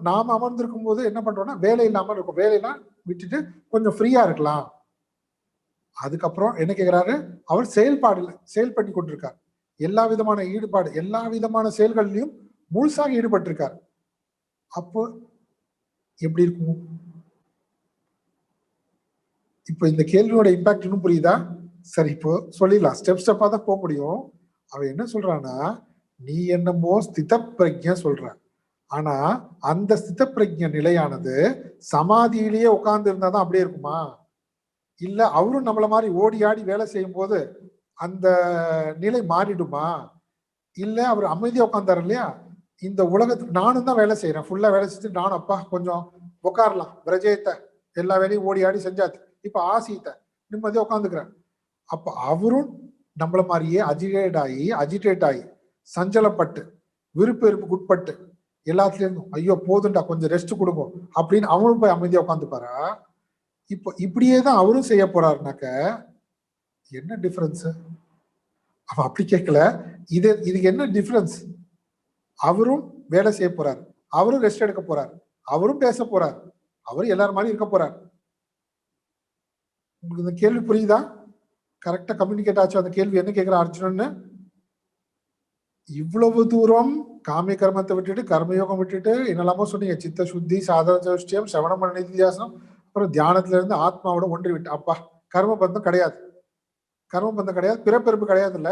நாம அமர்ந்திருக்கும் போது என்ன பண்றோம்னா வேலை இல்லாம இருக்கும், வேலையெல்லாம் விட்டுட்டு கொஞ்சம் ஃப்ரீயா இருக்கலாம். அதுக்கப்புறம் என்ன கேட்கிறாரு? அவர் செயல் பண்ணி கொண்டிருக்கார், எல்லா விதமான ஈடுபாடு, எல்லா விதமான செயல்கள்லையும் முழுசாக ஈடுபட்டிருக்கார். அப்போ எப்படி இருக்கும்? இப்போ இந்த கேள்வியோட இம்பாக்ட் இன்னும் புரியுதா? சரி, இப்போ சொல்லிடலாம், ஸ்டெப் ஸ்டெப்பா தான் போக முடியும். அவன் என்ன சொல்றான்னா, நீ என்னமோ ஸ்தித பிரஜ்ஞ சொல்ற, ஆனா அந்த ஸ்தித பிரஜ்ஞ நிலையானது சமாதியிலேயே உட்கார்ந்து இருந்தாதான் அப்படியே இருக்குமா? இல்ல அவரும் நம்மள மாதிரி ஓடி ஆடி வேலை செய்யும் போது அந்த நிலை மாறிடுமா? இல்ல அவர் அமைதியா உட்கார்ந்தாரு இல்லையா, இந்த உலகத்துக்கு நானும் தான் வேலை செய்யறேன், ஃபுல்லா வேலை செஞ்சு நானும் அப்பா கொஞ்சம் உட்காரலாம், பிரஜேத்த எல்லா வேலையும் ஓடி ஆடி செஞ்சாச்சு, இப்ப ஆசீத்த நிம்மதியா உட்காந்துக்கிறேன். அப்ப அவரும் நம்மள மாதிரியே அஜிடேட் ஆகி சஞ்சலப்பட்டு விருப்பு வெறுப்புக்கு உட்பட்டு எல்லாத்துலயும் ஐயோ போதுண்டா கொஞ்சம் ரெஸ்ட் கொடுக்கும் அப்படின்னு அவரும் போய் அமைதியா உட்காந்துப்பாரா? இப்போ இப்படியே தான் அவரும் செய்ய போறாருனாக்க என்ன டிஃபரன்ஸ்? அவன் அப்படி கேட்கல, இதுக்கு என்ன டிஃபரன்ஸ்? அவரும் வேலை செய்ய போறார், அவரும் ரெஸ்ட் எடுக்க போறார், அவரும் பேச போறார், அவரும் எல்லாரும் மாதிரி இருக்க போறார். உங்களுக்கு இந்த கேள்வி புரியுதா? கரெக்டா கம்யூனிகேட் ஆச்சு அந்த கேள்வி என்ன கேட்கிற அர்ஜுனன்? இவ்வளவு தூரம் காமிய கர்மத்தை விட்டுட்டு கர்மயோகம் விட்டுட்டு என்னெல்லாமோ சொன்னீங்க, சித்த சுத்தி, சாதன சௌஷ்டியம், சிரவணம், நிதித்தியாசனம், அப்புறம் தியானத்துல இருந்து ஆத்மாவோட ஒன்றி விட்டு, அப்பா கர்ம பந்தம் கிடையாது, பிறப்பெருப்பு கிடையாதுல்ல.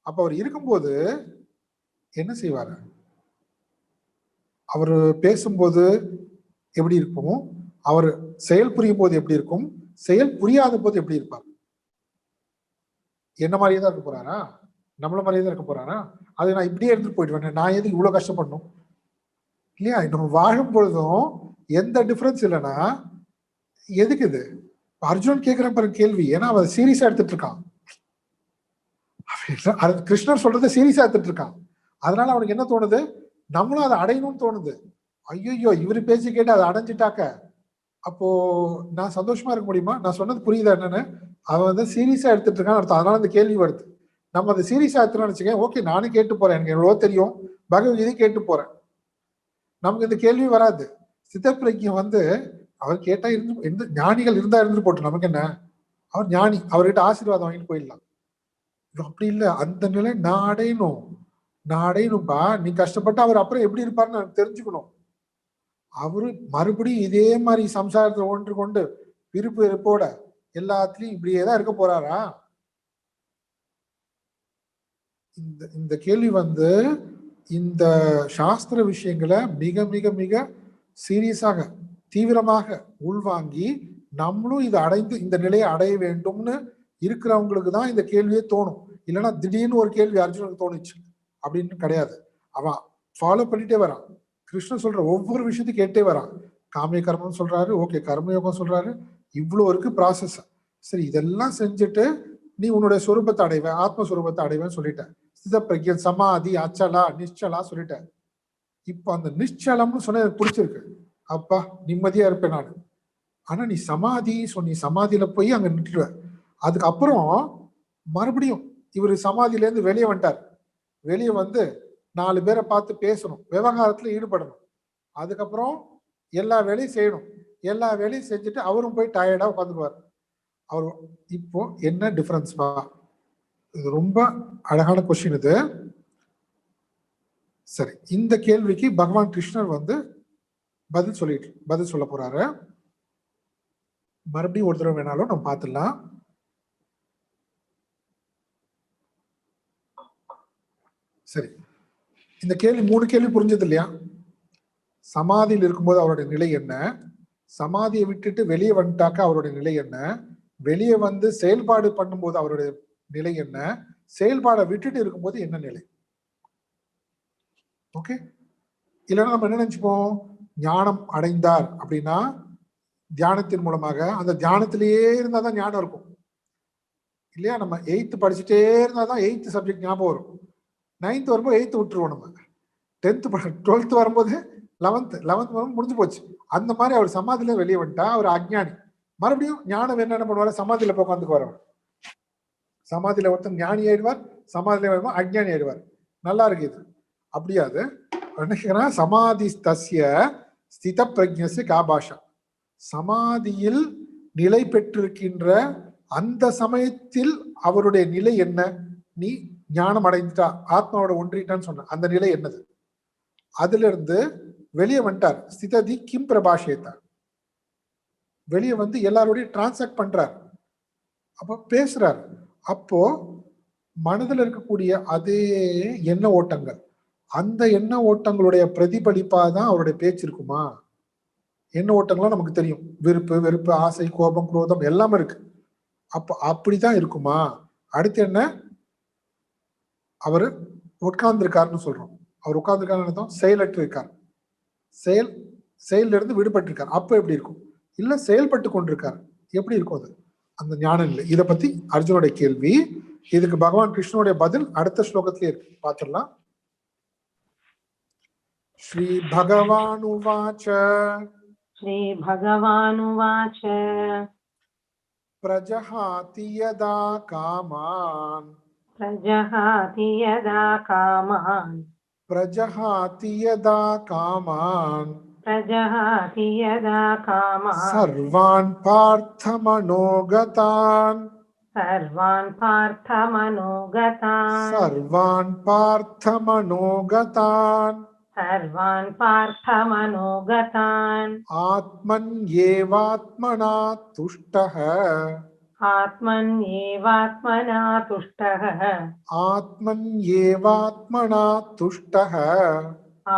அப்ப அவர் இருக்கும்போது என்ன செய்வாரு? அவர் பேசும்போது எப்படி இருக்கும்? அவர் செயல் புரியும் போது எப்படி இருக்கும்? செயல் புரியாத போது எப்படி இருப்பார்? என்ன மாதிரியே தான் இருக்க போறாரா? நம்மள மாதிரியே தான் இருக்க போறாரா? அது நான் இப்படியே எடுத்துட்டு போயிட்டு நான் எதுக்கு இவ்வளவு கஷ்டப்படணும் இல்லையா? நம்ம வாழும் பொழுதும் எந்த டிஃபரன்ஸ் இல்லைன்னா எதுக்கு இது? அர்ஜுனன் கேட்கிற பாருங்க கேள்வி, ஏன்னா அவன் சீரியஸா எடுத்துட்டு இருக்கான். கிருஷ்ணர் சொல்றதை சீரியஸா எடுத்துட்டு இருக்கான். அதனால அவனுக்கு என்ன தோணுது? நம்மளும் அதை அடையணும்னு தோணுது. ஐயோ இவரு பேச்சு கேட்டு அதை அடைஞ்சிட்டாக்க அப்போ நான் சந்தோஷமா இருக்க முடியுமா? நான் சொன்னது புரியுதா என்னன்னு? அவன் வந்து சீரியஸா எடுத்துட்டு இருக்கான்னு அர்த்தம். அதனால அந்த கேள்வி வருது. நம்ம அதை சீரியஸா எடுத்துன்னு நினைச்சுக்கேன், ஓகே நானும் கேட்டு போறேன், எனக்கு எவ்வளவோ தெரியும், பகவத்கீதை கேட்டு போறேன், நமக்கு இந்த கேள்வி வராது. சித்தப்பிரஜ்யம் வந்து அவர் கேட்டா இருந்து ஞானிகள் இருந்தா இருந்து போட்டு நமக்கு என்ன, அவர் ஞானி, அவர்கிட்ட ஆசீர்வாதம் வாங்கிட்டு போயிடலாம். அப்படி இல்லை, அந்த நிலை நான் அடையணும்பா. நீ கஷ்டப்பட்டு அவர் அப்புறம் எப்படி இருப்பாருன்னு எனக்கு தெரிஞ்சுக்கணும். அவரு மறுபடியும் இதே மாதிரி சம்சாரத்தை ஒன்று கொண்டு விருப்பு வெறுப்போட எல்லாத்துலயும் இப்படியேதான் இருக்க போறாரா? இந்த கேள்வி வந்து இந்த சாஸ்திர விஷயங்களை மிக மிக மிக சீரியஸாக தீவிரமாக உள்வாங்கி நம்மளும் இதை அடைந்து இந்த நிலையை அடைய வேண்டும்னு இருக்கிறவங்களுக்கு தான் இந்த கேள்வியே தோணும். இல்லைன்னா திடீர்னு ஒரு கேள்வி அர்ஜுனுக்கு தோணுச்சு அப்படின்னு கிடையாது. அவன் ஃபாலோ பண்ணிட்டே வரான். கிருஷ்ணன் சொல்ற ஒவ்வொரு விஷயத்தையும் கேட்டே வரான். காமிய கர்மம் சொல்றாரு, ஓகே கர்மயோகம் சொல்றாரு, இவ்வளவு இருக்கு ப்ராசஸ். சரி, இதெல்லாம் செஞ்சுட்டு நீ உன்னுடைய சொரூபத்தை அடைவ, ஆத்மஸ்வரூபத்தை அடைவேன்னு சொல்லிட்ட. ஸ்தித பிரக்ஞன், சமாதி, அச்சலா, நிச்சலா சொல்லிட்ட. இப்ப அந்த நிச்சலம்னு சொன்ன எனக்கு பிடிச்சிருக்கு. அப்பா நிம்மதியா இருப்பேன் நான். ஆனா நீ சமாதி சொன்னி, சமாதியில போய் அங்க நின்றுடுவ. அதுக்கப்புறம் மறுபடியும் இவர் சமாதியில இருந்து வெளியே வந்துட்டார். வெளியே வந்து 4 பேரை பார்த்து பேசணும், விவகாரத்துல ஈடுபடணும். அதுக்கப்புறம் எல்லா வேலையும் செய்யணும். எல்லா வேலையும் செஞ்சுட்டு அவரும் போய் டயர்டா உட்காந்துக்குவார். அவர் இப்போ என்ன டிஃபரன்ஸ் பா? இது ரொம்ப அழகான கொஸ்டின் இது. சரி, இந்த கேள்விக்கு பகவான் கிருஷ்ணர் வந்து பதில் சொல்ல போறாரு. மறுபடியும் ஒரு தடவை வேணாலும் நம்ம பார்த்துடலாம். சரி, இந்த கேள்வி 3 கேள்வி புரிஞ்சது இல்லையா? சமாதியில் இருக்கும்போது அவருடைய நிலை என்ன, சமாதியை விட்டுட்டு வெளியே வந்துட்டாக்க அவருடைய நிலை என்ன, வெளியே வந்து செயல்பாடு பண்ணும்போது அவருடைய நிலை என்ன, செயல்பாடை விட்டுட்டு இருக்கும்போது என்ன நிலை. ஓகே, இல்லைன்னா நம்ம என்ன நினைச்சுப்போம், ஞானம் அடைந்தார் அப்படின்னா தியானத்தின் மூலமாக, அந்த தியானத்திலேயே இருந்தாதான் ஞானம் இருக்கும் இல்லையா? நம்ம 8th படிச்சுட்டே இருந்தாதான் 8th சப்ஜெக்ட் ஞாபகம் வரும். 9th வரும்போது 8th விட்டுருவோம். நம்ம 10th 12th வரும்போது 11th வரும்போது முடிஞ்சு போச்சு. அந்த மாதிரி அவர் சமாதியில வெளியே வந்துட்டா அவர் அஜ்ஞானி. மறுபடியும் ஞானம் என்ன பண்ணுவாரு, சமாதியில போய் உட்காந்துக்கு வரவர். சமாதியில ஒருத்தன் ஞானி ஆயிடுவார், சமாதியில வரும்போது அஜ்ஞானி ஆயிடுவார். நல்லா இருக்கு இது. அப்படியாது சமாதி தஸ்ய ஸ்தித பிரஜ்ஞஸ்ய காபாஷா. சமாதியில் நிலை பெற்றிருக்கின்ற அந்த சமயத்தில் அவருடைய நிலை என்ன? நீ ஞானம் அடைந்துட்டா, ஆத்மாவோட ஒன்றிட்டான்னு சொன்ன அந்த நிலை என்னது? அதுல இருந்து வெளியே வந்துட்டார். ஸ்திததி கிம் பிரபாஷேத்தார், வெளியே வந்து எல்லாரோடையும் டிரான்சாக்ட் பண்றார், அப்போ பேசுறார். அப்போ மனதில் இருக்கக்கூடிய அதே எண்ண ஓட்டங்கள், அந்த எண்ண ஓட்டங்களுடைய பிரதிபலிப்பா தான் அவருடைய பேச்சு இருக்குமா? எண்ண ஓட்டங்களும் நமக்கு தெரியும், விருப்பு வெறுப்பு, ஆசை, கோபம், குரோதம் எல்லாமே இருக்கு. அப்போ அப்படிதான் இருக்குமா? அடுத்து என்ன, அவர் உட்கார்ந்துருக்காருன்னு சொல்றோம். அவர் உட்கார்ந்துருக்காருன்னு செயலற்று இருக்கார், செயல்ல இருந்து விடுபட்டு இருக்கார். அப்ப எப்படி இருக்கும்? இல்ல செயல்பட்டு கொண்டிருக்கார், எப்படி இருக்கும் அது? அந்த ஞானம் இல்லை. இதை பத்தி அர்ஜுனுடைய கேள்வி. இதுக்கு பகவான் கிருஷ்ணனுடைய பதில் அடுத்த ஸ்லோகத்திலே இருக்கு, பார்த்துடலாம். ஸ்ரீ பகவானுவாச்ச श्रीभगवानुवाच பிரஜஹாதி யதா காமான் प्रजहाति यदा कामान् பிரஜஹாதி யதா காமான் प्रजहाति यदा कामान् சர்வான் பார்த்தமனோகதான் सर्वान् पार्थमनोगतान् சர்வான் பார்த்தமனோகதான் सर्वान् पार्थमनोगतान् ஆத்மன்யேவாத்மனா துஷ்டः आत्मन्येवात्मना तुष्टः ஆத்மன்யேவாத்மனா துஷ்டः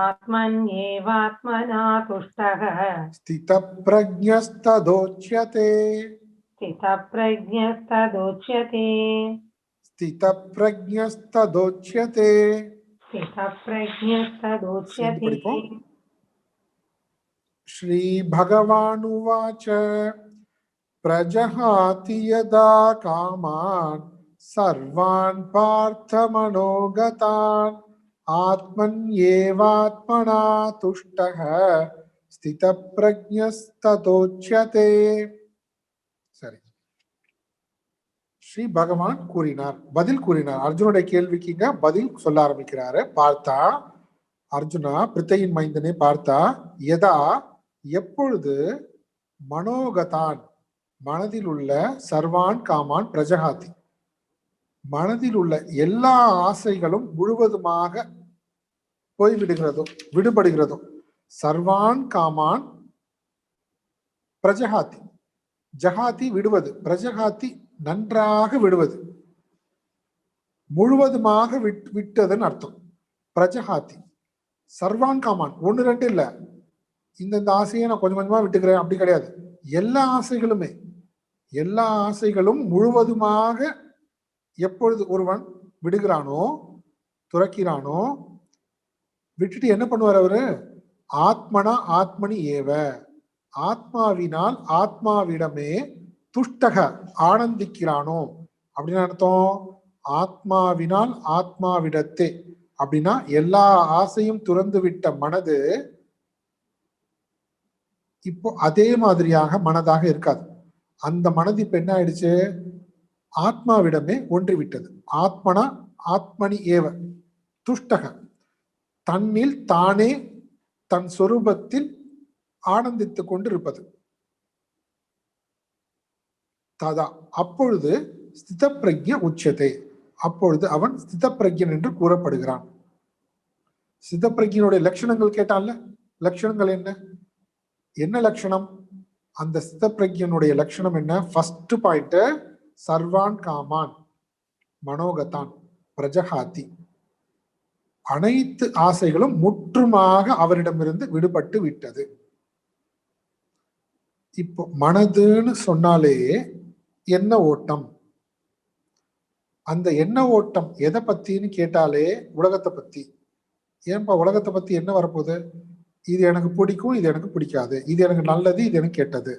आत्मन्येवात्मना तुष्टः ஸ்திதப்ரஜ்ஞஸ்ததோச்யதே स्थितप्रज्ञस्तदोच्यते ஸ்திதப்ரஜ்ஞஸ்ததோச்யதே. स्थितप्रज्ञस्तदोच्यते படிப்போம். ஸ்ரீ பகவானுவாச்ச பிரஜஹாதி யதா காமான் சர்வான் பார்த்தமனோகதான் ஆத்மன்யேவாத்மனா துஷ்டः ஸ்திதப்ரஜ்ஞஸ்ததோச்யதே. சரி, ஸ்ரீ பகவான் கூறினார், பதில் கூறினார். அர்ஜுனுடைய கேள்விக்கு பதில் சொல்ல ஆரம்பிக்கிறாரு. பார்த்தா அர்ஜுனா, பிரித்தையின் மைந்தனே பார்த்தா, யதா எப்பொழுது, மனோகதான் மனதில் உள்ள, சர்வான் காமான் பிரஜகாதி மனதில் உள்ள எல்லா ஆசைகளும் முழுவதுமாக போய்விடுகிறதோ, விடுபடுகிறதோ, சர்வான் காமான் பிரஜகாதி, ஜகாதி விடுவது, பிரஜகாதி நன்றாக விடுவது, முழுவதுமாக விட்டதுன்னு அர்த்தம். பிரஜகாதி சர்வான் காமான், 1 2 இல்ல, இந்த ஆசையை நான் கொஞ்சம் கொஞ்சமா விட்டுக்கிறேன் அப்படி கிடையாது. எல்லா ஆசைகளுமே, எல்லா ஆசைகளும் முழுவதுமாக எப்பொழுது ஒருவன் விடுகிறானோ, துறக்கிறானோ, விட்டுட்டு என்ன பண்ணுவார் அவரு? ஆத்மனா ஆத்மனி ஏவ, ஆத்மாவினால் ஆத்மாவிடமே துஷ்டக ஆனந்திக்கிறானோ அப்படின்னு அர்த்தம். ஆத்மாவினால் ஆத்மாவிடத்தே அப்படின்னா எல்லா ஆசையும் துறந்து விட்ட மனது இப்போ அதே மாதிரியாக மனதாக இருக்காது. அந்த மனது இப்ப என்ன ஆயிடுச்சு? ஆத்மாவிடமே ஒன்றி விட்டது. ஆத்மனா ஆத்மனி ஏவ துஷ்டக, தன்னில் தானே தன் சொரூபத்தில் ஆனந்தித்துக் கொண்டு இருப்பது. ததா அப்பொழுது ஸ்தித பிரக்ஞ உச்சத்தை, அப்பொழுது அவன் ஸ்தித பிரக்ஞன் என்று கூறப்படுகிறான். ஸ்தித பிரக்ஞனுடைய லட்சணங்கள் கேட்டான்ல, லட்சணங்கள் என்ன என்ன லட்சணம்? அந்த ஸ்தித பிரக்ஞனுடைய லட்சணம் என்ன? ஃபர்ஸ்ட் பாயிண்ட், சர்வான் காமான் மனோகதான் பிரஜகாதி, அனைத்து ஆசைகளும் முற்றுமாக அவரிடமிருந்து விடுபட்டு விட்டது. இப்போ மனதுன்னு சொன்னாலே என்ன ஓட்டம், அந்த என்ன ஓட்டம் எதை பத்தின்னு கேட்டாலே உலகத்தை பத்தி. ஏன்பா உலகத்தை பத்தி என்ன வரப்போகுது? இது எனக்கு பிடிக்கும், இது எனக்கு பிடிக்காது, இது எனக்கு நல்லது, இது எனக்கு கெட்டது.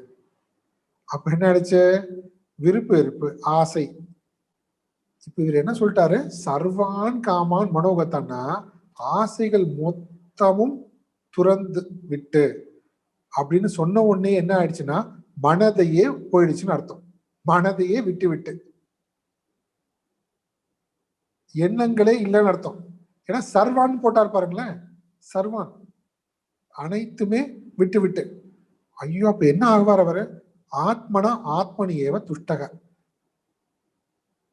அப்ப என்ன ஆயிடுச்சு? விருப்பு வெறுப்பு ஆசை. இப்ப இவர் என்ன சொல்லிட்டாரு? சர்வான் காமான் மனோகத்தான்னா ஆசைகள் மொத்தமும் துறந்து விட்டு அப்படின்னு சொன்ன உடனே என்ன ஆயிடுச்சுன்னா மனதையே போயிடுச்சுன்னு அர்த்தம். மனதையே விட்டு விட்டு, எண்ணங்களே இல்லைன்னு அர்த்தம். ஏன்னா சர்வான் போட்டார் பாருங்களேன், சர்வான் அனைத்துமே விட்டு விட்டு. ஐயோ, அப்ப என்ன ஆகுவார் அவரு? ஆத்மனா ஆத்மனியேவ துஷ்டக,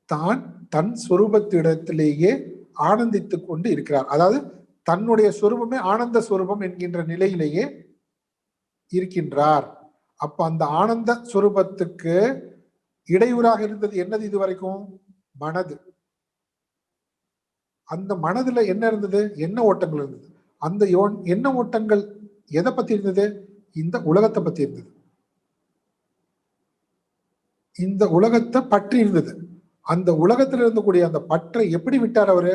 தான் தன் சொரூபத்திடத்திலேயே ஆனந்தித்துக் கொண்டு இருக்கிறார். அதாவது தன்னுடைய சொரூபமே ஆனந்த சொரூபம் என்கின்ற நிலையிலேயே இருக்கின்றார். அப்ப அந்த ஆனந்த சொரூபத்துக்கு இடையூறாக இருந்தது என்னது? இது வரைக்கும் மனது. அந்த மனதுல என்ன இருந்தது? என்ன ஓட்டங்கள் இருந்தது. அந்த என்ன ஓட்டங்கள் எதை பத்தி இருந்தது? இந்த உலகத்தை பத்தி இருந்தது. இந்த உலகத்தை பற்றி இருந்தது. அந்த உலகத்தில் இருந்தக்கூடிய அந்த பற்றை எப்படி விட்டார் அவரு?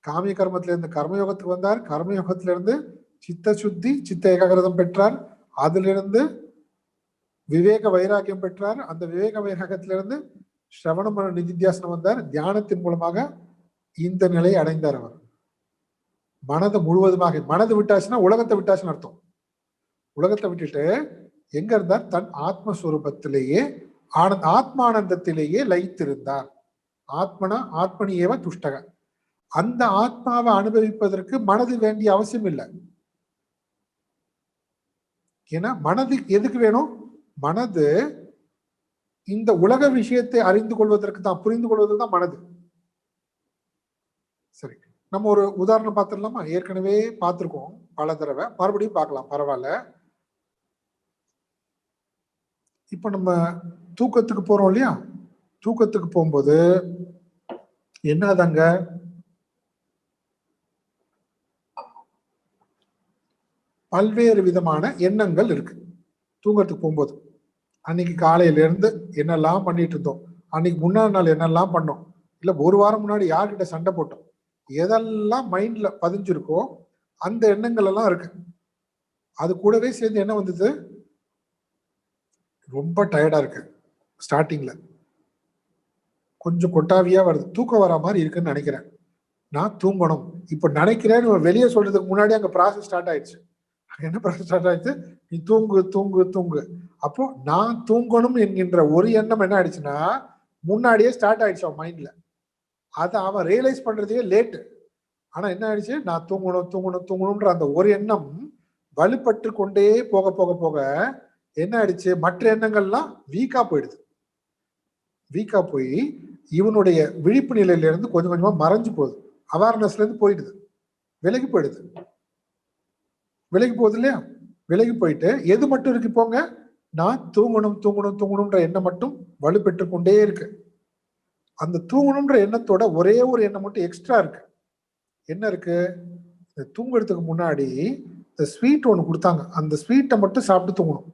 காமிய கர்மத்திலிருந்து கர்மயோகத்துக்கு வந்தார். கர்மயோகத்திலிருந்து சித்த சுத்தி சித்த ஏகாகிரதம் பெற்றார். அதிலிருந்து விவேக வைராக்கியம் பெற்றார். அந்த விவேக வைராக்கியத்திலிருந்து ஸ்ரவண மன நிதித்தியாசனம் வந்தார். தியானத்தின் மூலமாக இந்த நிலையை அடைந்தார் அவர். மனதை முழுவதுமாக, மனது விட்டாச்சுன்னா உலகத்தை விட்டாச்சுன்னு அர்த்தம். உலகத்தை விட்டுட்டு எங்க இருந்தார்? தன் ஆத்மஸ்வரூபத்திலேயே ஆத்மானந்தத்திலேயே லயித்திருந்தார். ஆத்மனா ஆத்மனியேவ துஷ்டக. அந்த ஆத்மாவை அனுபவிப்பதற்கு மனது வேண்டிய அவசியம் இல்லை. ஏன்னா மனது எதுக்கு வேணும்? மனது இந்த உலக விஷயத்தை அறிந்து கொள்வதற்கு தான், புரிந்து கொள்வதற்கு தான் மனது. சரி, நம்ம ஒரு உதாரணம் பார்த்துடலாமா? ஏற்கனவே பார்த்திருக்கோம் பல தடவை, மறுபடியும் பார்க்கலாம், பரவாயில்ல. இப்ப நம்ம தூக்கத்துக்கு போறோம் இல்லையா? தூக்கத்துக்கு போகும்போது என்னதாங்க, பல்வேறு விதமான எண்ணங்கள் இருக்கு. தூங்கறதுக்கு போகும்போது அன்னைக்கு காலையில இருந்து என்னெல்லாம் பண்ணிட்டு இருந்தோம், அன்னைக்கு முன்னாடி நாள் என்னெல்லாம் பண்ணோம், இல்ல ஒரு வாரம் முன்னாடி யார்கிட்ட சண்டை போட்டோம், எதெல்லாம் மைண்ட்ல பதிஞ்சிருக்கோ அந்த எண்ணங்கள் எல்லாம் இருக்கு. அது கூடவே சேர்ந்து என்ன வந்தது? ரொம்ப டயர்டா இருக்கு, ஸ்டார்டிங்ல கொஞ்சம் கொட்டாவியா வருது, தூக்கம் வர மாதிரி இருக்குன்னு நினைக்கிறேன், நான் தூங்கணும் இப்ப நினைக்கிறேன்னு வெளியே சொல்றதுக்கு முன்னாடி அங்க ப்ராசஸ் ஸ்டார்ட் ஆயிடுச்சு. என்ன ப்ராசஸ் ஸ்டார்ட் ஆயிடுச்சு? நீ தூங்கு தூங்கு தூங்கு. அப்போ நான் தூங்கணும் என்கின்ற ஒரு எண்ணம் என்ன ஆயிடுச்சுன்னா முன்னாடியே ஸ்டார்ட் ஆயிடுச்சு அவன் மைண்ட்ல. அதை அவன் ரியலைஸ் பண்றதே லேட்டு. ஆனா என்ன ஆயிடுச்சு? நான் தூங்கணும் தூங்கணும் தூங்கணும்ன்ற அந்த ஒரு எண்ணம் வலுப்பட்டு கொண்டே போக போக போக என்ன ஆயிடுச்சு? மற்ற எண்ணங்கள்லாம் வீக்கா போயிடுது. வீக்கா போய் இவனுடைய விழிப்பு நிலையில இருந்து கொஞ்சம் கொஞ்சமா மறைஞ்சு போகுது, அவேர்னஸ்ல இருந்து போயிடுது, விலகி போயிடுது. விலகி போகுது இல்லையா? விலகி போயிட்டு எது மட்டும் இருக்கு? போங்க, நான் தூங்கணும் தூங்கணும் தூங்கணும்ன்ற எண்ணம் மட்டும் வலுப்பெற்று கொண்டே இருக்கு. அந்த தூங்கணும்ன்ற எண்ணத்தோட ஒரே ஒரு எண்ணம் மட்டும் எக்ஸ்ட்ரா இருக்கு. என்ன இருக்கு? இந்த தூங்குறதுக்கு முன்னாடி இந்த ஸ்வீட் ஒன்று கொடுத்தாங்க, அந்த ஸ்வீட்டை மட்டும் சாப்பிட்டு தூங்கணும்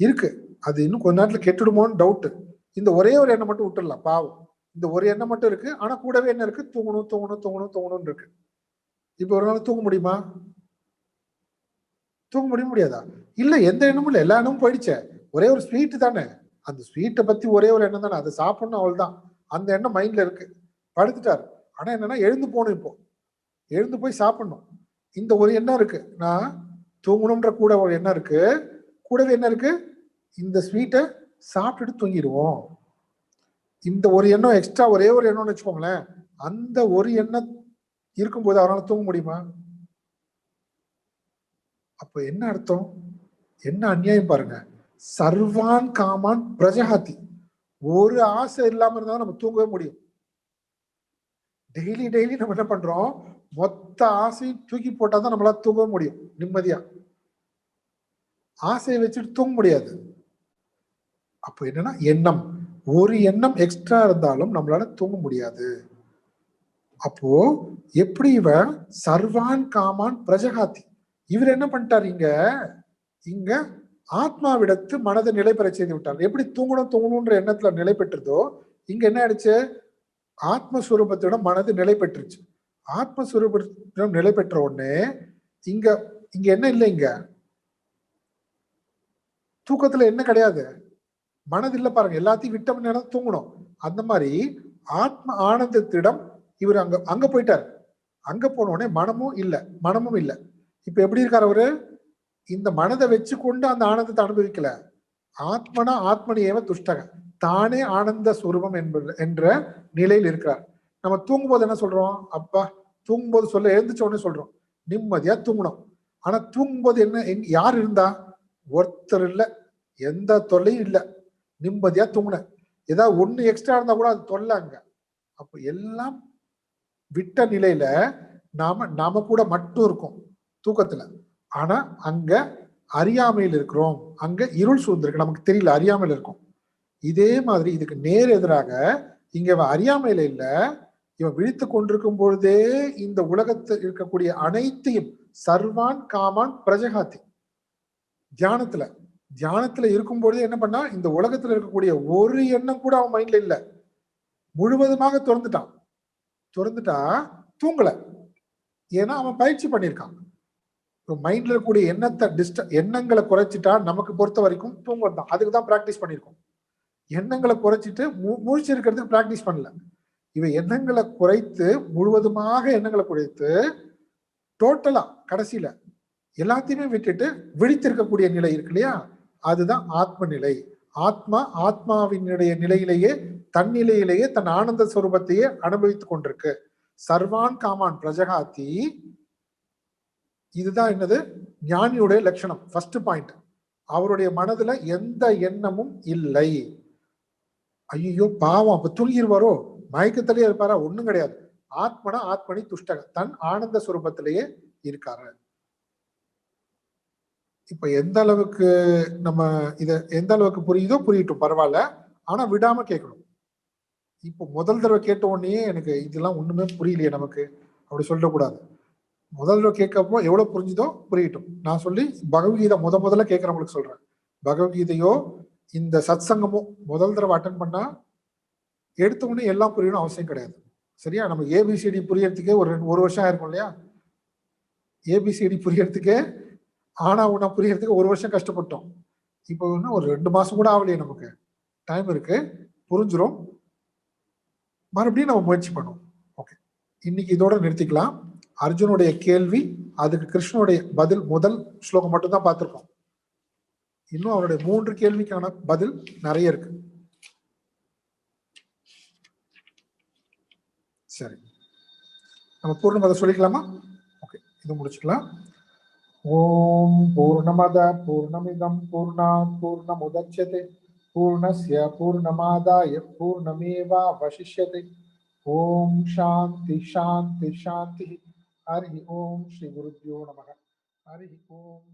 இருக்கு. அது இன்னும் கொஞ்ச நேரத்துல கெட்டுடுமோன்னு டவுட். இந்த ஒரே ஒரு எண்ணம் மட்டும் விட்டுடலாம், பாவம். இந்த ஒரு எண்ணம் மட்டும் இருக்கு. ஆனா கூடவே என்ன இருக்கு? தூங்கணும் தூங்கணும் தூங்கணும் தூங்கணும்னு இருக்கு. இப்ப ஒரு நாள் தூங்க முடியுமா? தூங்க முடியாதா? இல்ல, எந்த எண்ணமும் இல்ல, எல்லா எண்ணமும் போயிடுச்சே. ஒரே ஒரு ஸ்வீட் தானே, அந்த ஸ்வீட்டை பத்தி ஒரே ஒரு எண்ணம் தானே, அதை சாப்பிடணும் அவ்வளவுதான். அந்த எண்ணம் மைண்ட்ல இருக்கு. படுத்துட்டாரு. ஆனா என்னன்னா எழுந்து போகணும், இப்போ எழுந்து போய் சாப்பிடணும். இந்த ஒரு எண்ணம் இருக்கு, நான் தூங்கணும்ன்ற கூட ஒரு எண்ணம் இருக்கு. கூடவே என்ன இருக்கு, இந்த ஸ்வீட்டை சாப்பிட்டுட்டு தூங்கிடுவோம். இந்த ஒரு எண்ணம் எக்ஸ்ட்ரா, ஒரே ஒரு எண்ணம்னு வச்சுக்கோங்களேன். அந்த ஒரு எண்ணம் இருக்கும்போது அவரால் தூங்க முடியுமா? அப்ப என்ன அர்த்தம்? என்ன அநியாயம் பாருங்க. சர்வான் காமான் பிரஜஹாதி. ஒரு ஆசை இல்லாம இருந்தா நம்ம தூங்கவே முடியும். டெய்லி நம்ம என்ன பண்றோம், மொத்த ஆசையும் தூக்கி போட்டாதான் நம்மளால தூங்கவே முடியும் நிம்மதியா. ஆசையை வச்சுட்டு தூங்க முடியாது. அப்போ என்னன்னா எண்ணம், ஒரு எண்ணம் எக்ஸ்ட்ரா இருந்தாலும் நம்மளால தூங்க முடியாது. அப்போ எப்படி இவன் சர்வான் காமான் பிரஜகாத்தி, இவர் என்ன பண்ணிட்டார், இங்க ஆத்மாவிடத்து மனதை நிலை பெற செய்து விட்டார். எப்படி தூங்கணும்ன்ற எண்ணத்துல நிலை பெற்றதோ, இங்க என்ன ஆயிடுச்சு, ஆத்மஸ்வரூபத்திடம் மனது நிலை பெற்றுச்சு. ஆத்மஸ்வரூபத்திடம் நிலை பெற்ற உடனே இங்க இங்க என்ன இல்லை, இங்க தூக்கத்துல என்ன கிடையாது, மனது இல்ல பாருங்க. எல்லாத்தையும் விட்ட நேரம் தூங்கணும். அந்த மாதிரி ஆத்ம ஆனந்தத்திடம் இவர் அங்க போயிட்டார். அங்க போன உடனே மனமும் இல்ல. இப்ப எப்படி இருக்காரு அவரு, இந்த மனதை வச்சு கொண்டு அந்த ஆனந்தத்தை அனுபவிக்கல. ஆத்மனா ஆத்மனி ஏவ துஷ்டக, தானே ஆனந்த சுரூபம் என்ற நிலையில் இருக்கிறார். நம்ம தூங்கும் போது என்ன சொல்றோம், அப்பா தூங்கும் போது சொல்ல எழுந்துச்ச உடனே சொல்றோம் நிம்மதியா தூங்கணும். ஆனா தூங்கும் போது என்ன, யார் இருந்தா, ஒருத்தர் இல்ல, எந்த தொல்லையும் இல்ல, நிம்மதியா தூங்கின. ஏதாவது ஒண்ணு எக்ஸ்ட்ரா இருந்தா கூட அது தொல்லை அங்க. அப்ப எல்லாம் விட்ட நிலையில நாம கூட மட்டும் இருக்கும் தூக்கத்துல. ஆனா அங்க அறியாமையில் இருக்கிறோம், அங்க இருள் சூழ்ந்திருக்கு, நமக்கு தெரியல, அறியாமையில் இருக்கும். இதே மாதிரி இதுக்கு நேர் எதிராக இங்க அறியாமையில இல்ல, இவன் விழித்து கொண்டிருக்கும் பொழுதே இந்த உலகத்தில் இருக்கக்கூடிய அனைத்தையும் சர்வான் காமான் பிரஜகாத்தி, தியானத்துல இருக்கும் பொழுதே என்ன பண்ணா, இந்த உலகத்துல இருக்கக்கூடிய ஒரு எண்ணம் கூட அவன் மைண்ட்ல இல்ல, முழுவதுமாக திறந்துட்டா தூங்கல. ஏன்னா அவன் பயிற்சி பண்ணியிருக்கான். மைண்ட்ல இருக்கக்கூடிய எண்ணங்களை குறைச்சிட்டா நமக்கு பொறுத்த வரைக்கும் தூங்குறது தான். அதுக்கு தான் பிராக்டிஸ் பண்ணியிருக்கோம். எண்ணங்களை குறைச்சிட்டு முழிச்சிருக்கிறதுக்கு பிராக்டிஸ் பண்ணல. இவன் எண்ணங்களை குறைத்து, முழுவதுமாக எண்ணங்களை குறைத்து டோட்டலா கடைசியில எல்லாத்தையுமே விட்டுட்டு விழித்திருக்கக்கூடிய நிலை இருக்கு இல்லையா, அதுதான் ஆத்ம நிலை. ஆத்மாவினுடைய நிலையிலேயே, தன்னிலையிலேயே தன் ஆனந்த ஸ்வரூபத்தையே அனுபவித்துக் கொண்டிருக்கு. சர்வான் காமான் பிரஜகாத்தி, இதுதான் என்னது, ஞானியுடைய லட்சணம். ஃபர்ஸ்ட் பாயிண்ட், அவருடைய மனதுல எந்த எண்ணமும் இல்லை. ஐயோ பாவம், அப்ப தூங்கிடுவாரோ, மயக்கத்திலேயே இருப்பாரா? ஒண்ணும் கிடையாது. ஆத்மனா ஆத்மனி துஷ்டக, தன் ஆனந்த சுரூபத்திலேயே இருக்காரு. இப்ப எந்த அளவுக்கு நம்ம எந்த அளவுக்கு புரியுதோ புரியட்டும், பரவாயில்ல. ஆனா விடாம கேட்கணும். இப்போ முதல் தடவை கேட்ட உடனே எனக்கு இதெல்லாம் ஒண்ணுமே புரியலையே நமக்கு அப்படி சொல்லக்கூடாது. முதல் தடவை கேட்கப்போ எவ்வளவு புரிஞ்சுதோ புரியட்டும். நான் சொல்லி பகவத்கீதை முதல்ல கேட்கறவங்களுக்கு சொல்றேன், பகவத்கீதையோ இந்த சத் சங்கமோ முதல் தடவை அட்டன் பண்ணா எடுத்த உடனே எல்லாம் புரியணும் அவசியம் கிடையாது. சரியா? நம்ம ஏபிசிடி புரியறதுக்கே ஒரு வருஷம் ஆயிருக்கும் இல்லையா? ஏபிசிடி புரியறதுக்கே, ஆனா உன்னா புரியறதுக்கு ஒரு வருஷம் கஷ்டப்பட்டோம். இப்போ ஒரு 2 மாசம் கூட ஆகலையே, நமக்கு டைம் இருக்கு, புரிஞ்சிடும். மறுபடியும் நம்ம முயற்சி பண்ணுவோம். ஓகே, இன்னைக்கு இதோட நிறுத்திக்கலாம். அர்ஜுனுடைய கேள்வி, அதுக்கு கிருஷ்ணனுடைய பதில், முதல் ஸ்லோகம் மட்டும் தான் பார்த்திருக்கோம். இன்னும் அவருடைய 3 கேள்விக்கான பதில் நிறைய இருக்கு. சரி, நம்ம பூர்ணமத சொல்லிக்கலாமா? ஓகே, இது முடிச்சுக்கலாம். ஓம் பூர்ணமத பூர்ணமிதம் பூர்ணாத் பூர்ணமுதச்யதே பூர்ணஸ்ய பூர்ணமாதாய பூர்ணமேவாவசிஷ்யதே. ஓம் சாந்தி சாந்தி சாந்தி. ஹரி ஓம் ஸ்ரீ குருப்யோ நமः. ஹரி ஓம்.